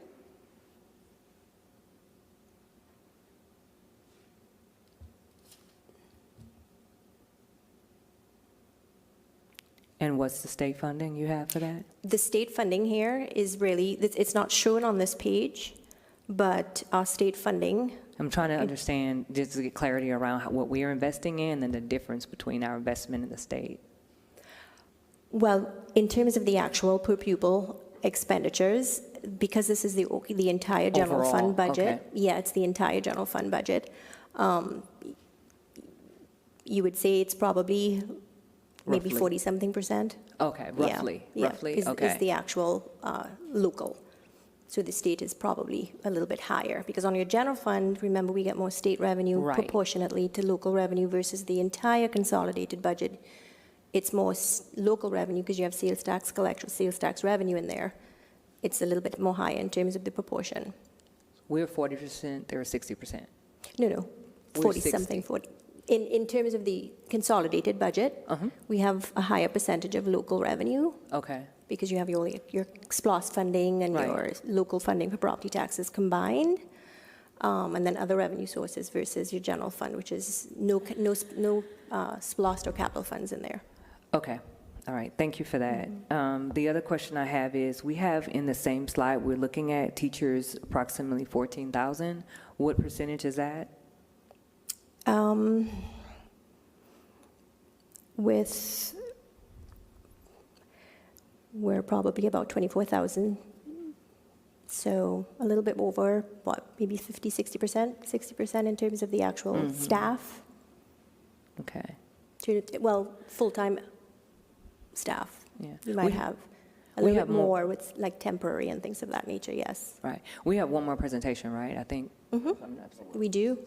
And what's the state funding you have for that? The state funding here is really, it's not shown on this page, but our state funding, I'm trying to understand, just to get clarity around what we are investing in and the difference between our investment in the state. well, in terms of the actual per pupil expenditures, because this is the entire general Overall, fund budget. okay. Yeah, it's the entire general fund budget. You would say it's probably maybe Roughly. 40-something%. Okay, roughly, Yeah, roughly, is okay. the actual local. So the state is probably a little bit higher, because on your general fund, remember, we get more state revenue Right. proportionately to local revenue versus the entire consolidated budget. It's more local revenue because you have sales tax collection, sales tax revenue in there. It's a little bit more high in terms of the proportion. We're 40%, they're 60%. No, We're 40-something, 40. In terms of the consolidated budget, we have a higher percentage of local revenue Okay, because you have your SPLOST funding and Right. your local funding for property taxes combined, and then other revenue sources versus your general fund, which is no SPLOST or capital funds in there. okay, all right, thank you for that. The other question I have is, we have in the same slide, we're looking at teachers approximately 14,000. What percentage is that? We're probably about 24,000. So a little bit over, maybe 50-60%, 60% in terms of the actual staff. Okay, Well, full-time staff. yeah. You might We- have a we little have bit more- more with like temporary and things of that nature, yes. Right, we have one more presentation, right, I think? We do.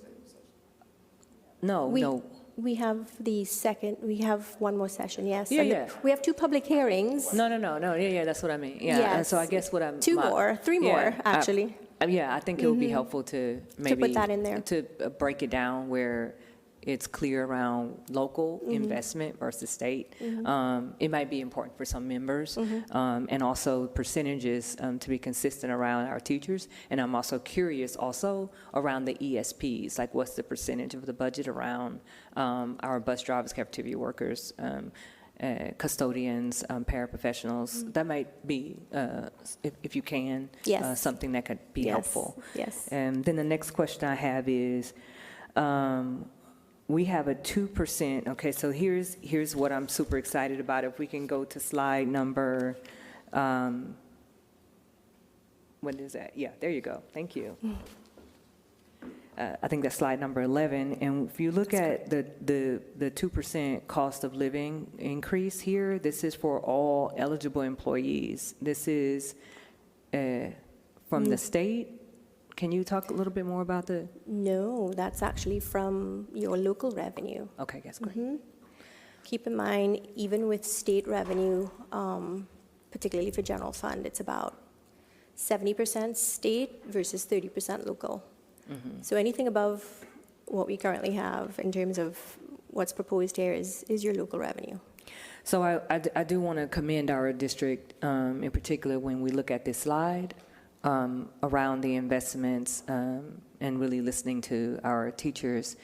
No, We- no, We have we have one more session, yes. Yeah, And yeah. We have 2 public hearings. no, yeah, that's what I mean, yeah. And so I Yes. guess what I'm. 2 more, 3 yeah, more, actually. Yeah, I think it would be helpful to maybe. that in there. To break it down where it's clear around local investment versus state. It might be important for some members, and also percentages to be consistent around our teachers. And I'm also curious also around the ESPs, like what's the percentage of the budget around our bus drivers, cafeteria workers, custodians, paraprofessionals. That might be, if you can, Yes. something that could be Yes, helpful. yes. And then the next question I have is, we have a 2%, okay, so here's what I'm super excited about. If we can go to slide number, what is that? Yeah, there you go, thank you. I think that's slide number 11, and if you look at the 2% cost of living increase here, this is for all eligible employees. This is from the state. Can you talk a little bit more about the? No, that's actually from your local revenue. Okay, that's great. Keep in mind, even with state revenue, particularly for general fund, it's about 70% state versus 30% local. So anything above what we currently have in terms of what's proposed here is your local revenue. So I do want to commend our district, in particular, when we look at this slide, around the investments and really listening to our teachers.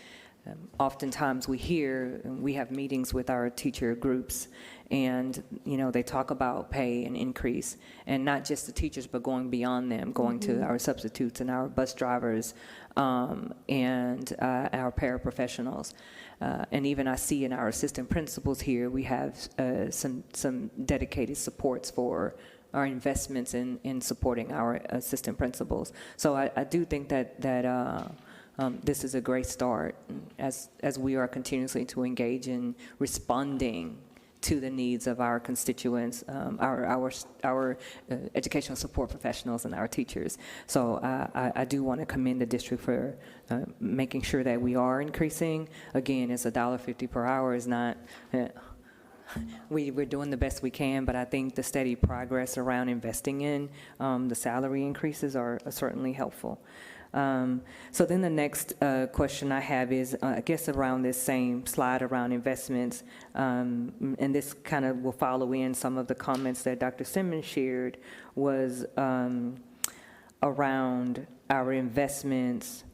Oftentimes we hear, and we have meetings with our teacher groups, and they talk about pay and increase, and not just the teachers, but going beyond them, going to our substitutes and our bus drivers and our paraprofessionals. And even I see in our assistant principals here, we have some dedicated supports for our investments in supporting our assistant principals. So I do think that this is a great start as we are continuously to engage in responding to the needs of our constituents, our educational support professionals and our teachers. So I do want to commend the district for making sure that we are increasing. Again, it's $1.50 per hour is not, we're doing the best we can, but I think the steady progress around investing in the salary increases are certainly helpful. So then the next question I have is, I guess around this same slide around investments, and this kind of will follow in some of the comments that Dr. Simmons shared, was around our investments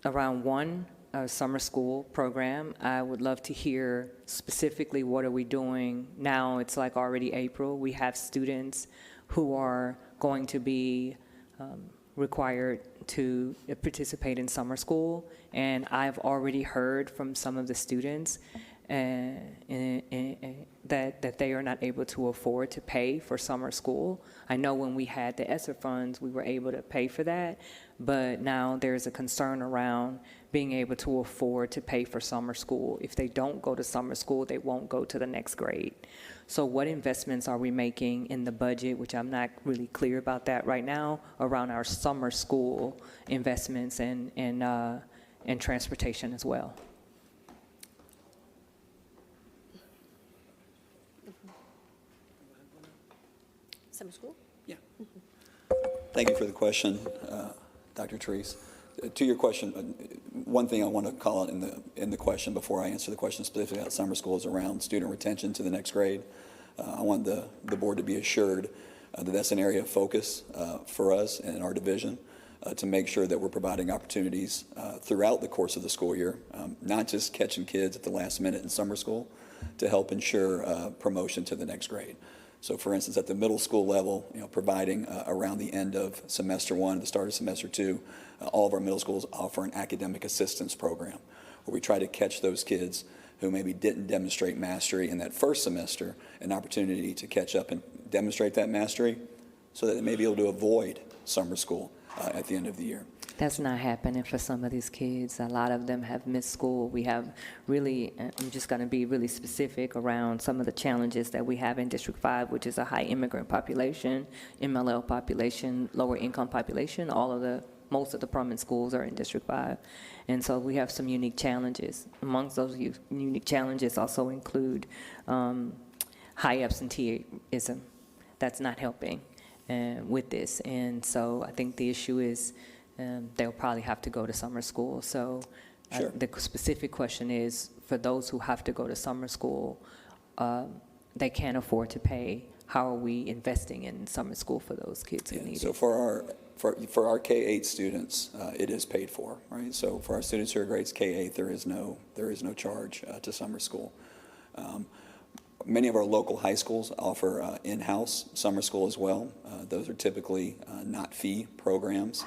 around one summer school program. I would love to hear specifically what are we doing now. It's like already April. We have students who are going to be required to participate in summer school, and I've already heard from some of the students that they are not able to afford to pay for summer school. I know when we had the ESSER funds, we were able to pay for that, but now there's a concern around being able to afford to pay for summer school. If they don't go to summer school, they won't go to the next grade. So what investments are we making in the budget, which I'm not really clear about that right now, around our summer school investments and transportation as well? Summer school? Yeah. Thank you for the question, Dr. Therese. To your question, one thing I want to call out in the question before I answer the question specifically about summer school is around student retention to the next grade. I want the board to be assured that that's an area of focus for us and our division to make sure that we're providing opportunities throughout the course of the school year, not just catching kids at the last minute in summer school, to help ensure promotion to the next grade. So for instance, at the middle school level, providing around the end of semester one, the start of semester two, all of our middle schools offer an academic assistance program where we try to catch those kids who maybe didn't demonstrate mastery in that first semester, an opportunity to catch up and demonstrate that mastery so that they may be able to avoid summer school at the end of the year. That's not happening for some of these kids. A lot of them have missed school. We have really, I'm just going to be really specific around some of the challenges that we have in District 5, which is a high immigrant population, MLL population, lower income population. Most of the prominent schools are in District 5. And so we have some unique challenges. Amongst those unique challenges also include high absenteeism. That's not helping with this. And so I think the issue is they'll probably have to go to summer school. So Sure. the specific question is, for those who have to go to summer school, they can't afford to pay. How are we investing in summer school for those kids who need So it? for our K-8 students, it is paid for, right? So for our students who are grades K-8, there is no charge to summer school. Many of our local high schools offer in-house summer school as well. Those are typically not fee programs.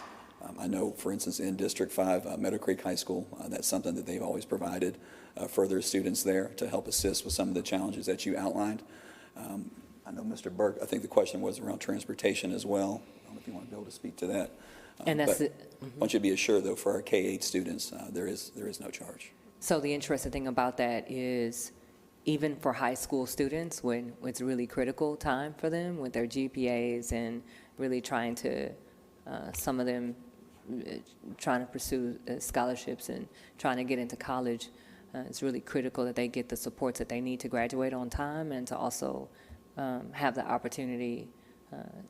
I know, for instance, in District 5, Meadow Creek High School, that's something that they've always provided for their students there to help assist with some of the challenges that you outlined. I know Mr. Burke, I think the question was around transportation as well. I don't know if you want to be able to speak to that. And that's but it. I want you to be assured, though, for our K-8 students, there is no charge. So the interesting thing about that is, even for high school students, when it's a really critical time for them with their GPAs and really trying to, some of them trying to pursue scholarships and trying to get into college, it's really critical that they get the supports that they need to graduate on time and to also have the opportunity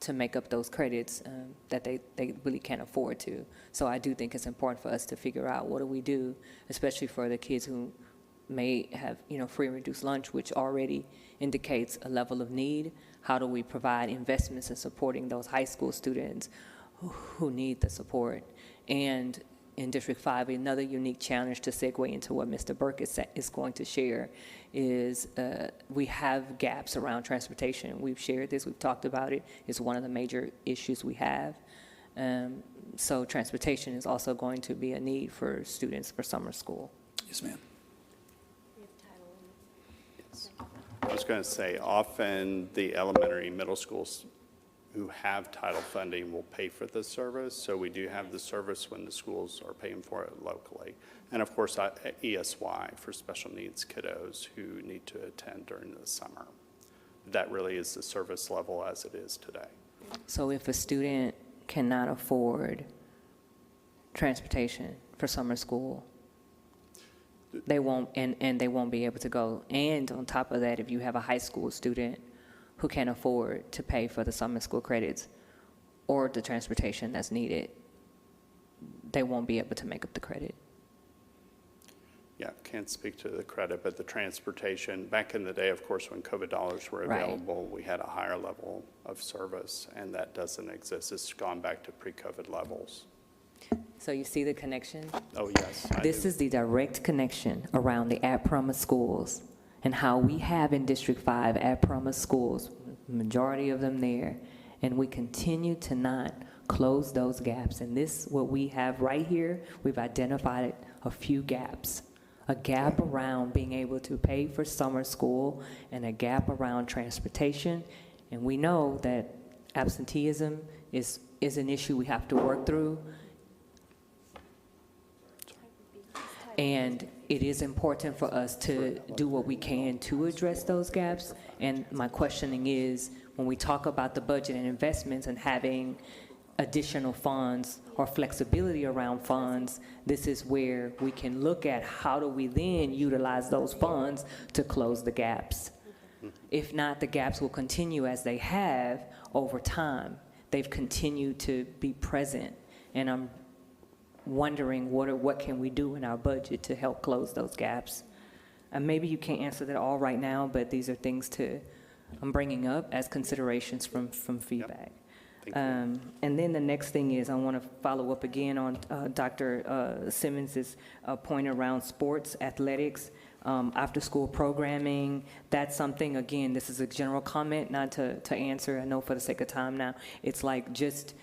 to make up those credits that they really can't afford to. So I do think it's important for us to figure out what do we do, especially for the kids who may have, free and reduced lunch, which already indicates a level of need. How do we provide investments in supporting those high school students who need the support? And in District 5, another unique challenge, to segue into what Mr. Burke is going to share, is we have gaps around transportation. We've shared this, we've talked about it. It's one of the major issues we have. So transportation is also going to be a need for students for summer school. Yes, ma'am. I was going to say, often the elementary, middle schools who have title funding will pay for the service. So we do have the service when the schools are paying for it locally. And of course, ESY for special needs kiddos who need to attend during the summer. That really is the service level as it is today. So if a student cannot afford transportation for summer school, they won't, and they won't be able to go. And on top of that, if you have a high school student who can't afford to pay for the summer school credits or the transportation that's needed, they won't be able to make up the credit. Yeah, can't speak to the credit, but the transportation, back in the day, of course, when COVID dollars were Right. available, we had a higher level of service, and that doesn't exist. It's gone back to pre-COVID levels. So you see the connection? Oh, yes. I This do. is the direct connection around the at-promise schools and how we have in District 5 at-promise schools, majority of them there, and we continue to not close those gaps. And this, what we have right here, we've identified a few gaps. A gap around being able to pay for summer school and a gap around transportation. And we know that absenteeism is an issue we have to work through. And it is important for us to do what we can to address those gaps. And my questioning is, when we talk about the budget and investments and having additional funds or flexibility around funds, this is where we can look at how do we then utilize those funds to close the gaps. If not, the gaps will continue as they have over time. They've continued to be present, and I'm wondering what can we do in our budget to help close those gaps. And maybe you can't answer that all right now, but these are things I'm bringing up as considerations from feedback. And then the next thing is I want to follow up again on Dr. Simmons's point around sports, athletics, after-school programming. That's something, again, this is a general comment, not to answer. I know for the sake of time now, it's like just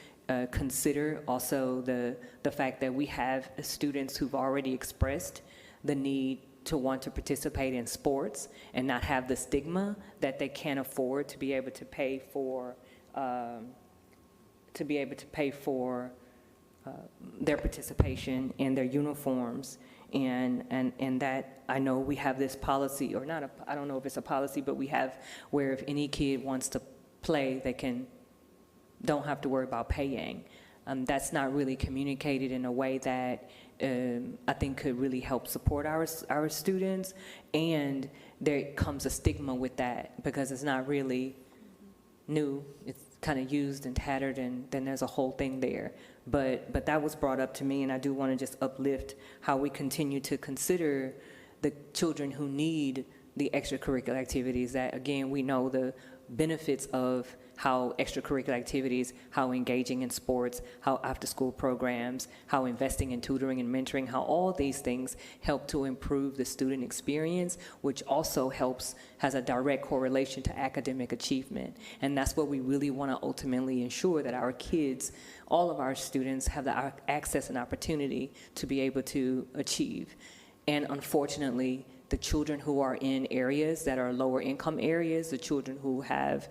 consider also the fact that we have students who've already expressed the need to want to participate in sports and not have the stigma that they can't afford to be able to pay for their participation in their uniforms. And that, I know we have this policy, or not, I don't know if it's a policy, but we have where if any kid wants to play, they don't have to worry about paying. That's not really communicated in a way that I think could really help support our students. And there comes a stigma with that because it's not really new. It's kind of used and tattered, and then there's a whole thing there. But that was brought up to me, and I do want to just uplift how we continue to consider the children who need the extracurricular activities. That, again, we know the benefits of how extracurricular activities, how engaging in sports, how after-school programs, how investing in tutoring and mentoring, how all these things help to improve the student experience, which also has a direct correlation to academic achievement. And that's what we really want to ultimately ensure, that our kids, all of our students, have the access and opportunity to be able to achieve. And unfortunately, the children who are in areas that are lower income areas, the children who have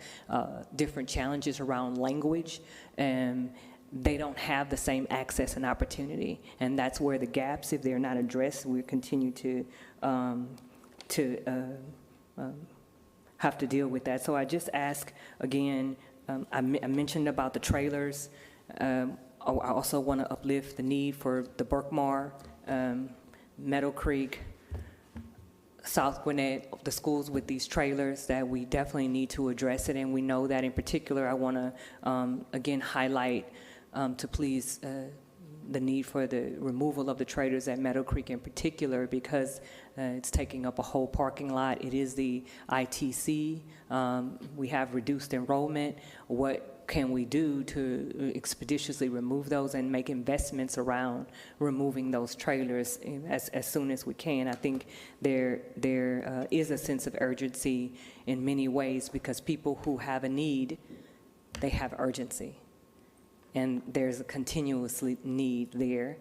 different challenges around language, they don't have the same access and opportunity. And that's where the gaps, if they're not addressed, we continue to have to deal with that. So I just ask, again, I mentioned about the trailers. I also want to uplift the need for the Berkmar, Meadow Creek, South Gwinnett, the schools with these trailers, that we definitely need to address it. And we know that in particular, I want to, again, highlight to please the need for the removal of the trailers at Meadow Creek in particular, because it's taking up a whole parking lot. It is the ITC. We have reduced enrollment. What can we do to expeditiously remove those and make investments around removing those trailers as soon as we can? I think there is a sense of urgency in many ways, because people who have a need, they have urgency. And there's a continuous need there.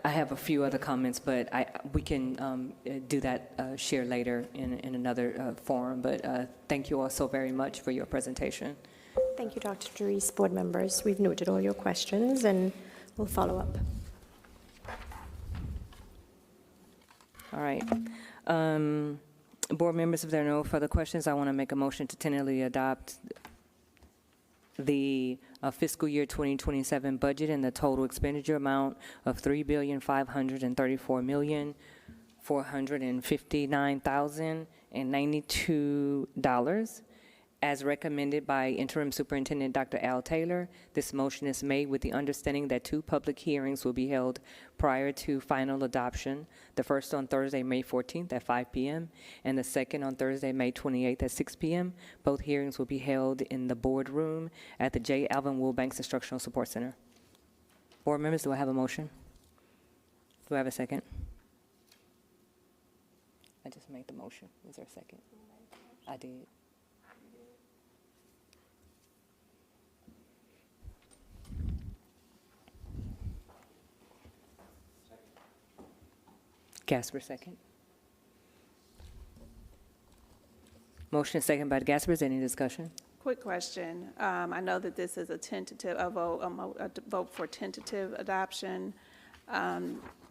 I have a few other comments, but we can do that, share later in another forum. But thank you all so very much for your presentation. Thank you, Dr. Therese. Board members, we've noted all your questions, and we'll follow up. All right. Board members, if there are no further questions, I want to make a motion to tentatively adopt the fiscal year 2027 budget and the total expenditure amount of $3,534,459,092 as recommended by Interim Superintendent Dr. Al Taylor. This motion is made with the understanding that 2 public hearings will be held prior to final adoption, the first on Thursday, May 14th at 5 p.m., and the second on Thursday, May 28th at 6 p.m. Both hearings will be held in the boardroom at the J. Alvin Wilbanks Instructional Support Center. Board members, do I have a motion? Do I have a second? I just made the motion. Is there a second? I did. Gasper, second. Motion is second by Gasper. Is there any discussion? Quick question. I know that this is a tentative, a vote for tentative adoption.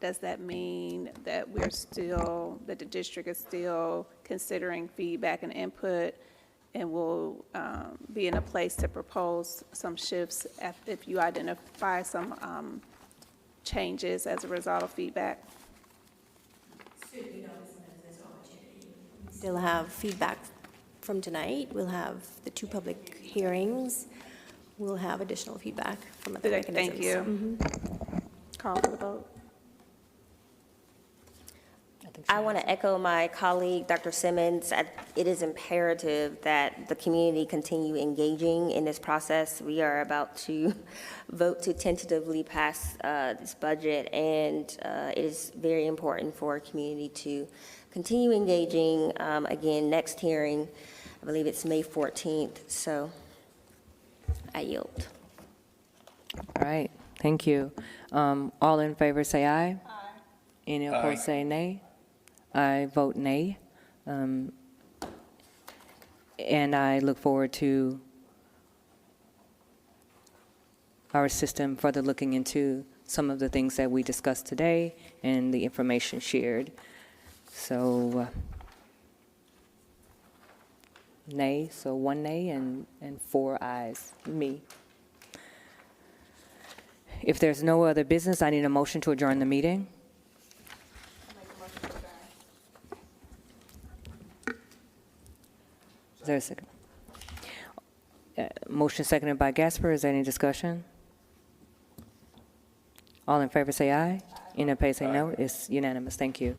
Does that mean that that the district is still considering feedback and input and will be in a place to propose some shifts if you identify some changes as a result of feedback? Still have feedback from tonight. We'll have the 2 public hearings. We'll have additional feedback from other mechanisms. Thank you. Call for the vote. I want to echo my colleague, Dr. Simmons. It is imperative that the community continue engaging in this process. We are about to vote to tentatively pass this budget, and it is very important for our community to continue engaging. Again, next hearing, I believe it's May 14th, so I yield. All right, thank you. All in favor say aye. Aye. Any opposed say nay. I vote nay. And I look forward to our system further looking into some of the things that we discussed today and the information shared. So, nay, so 1 nay and 4 ayes, me. If there's no other business, I need a motion to adjourn the meeting. Is there a second? Motion seconded by Gasper. Is there any discussion? All in favor say aye. Any opposed say no. It's unanimous. Thank you.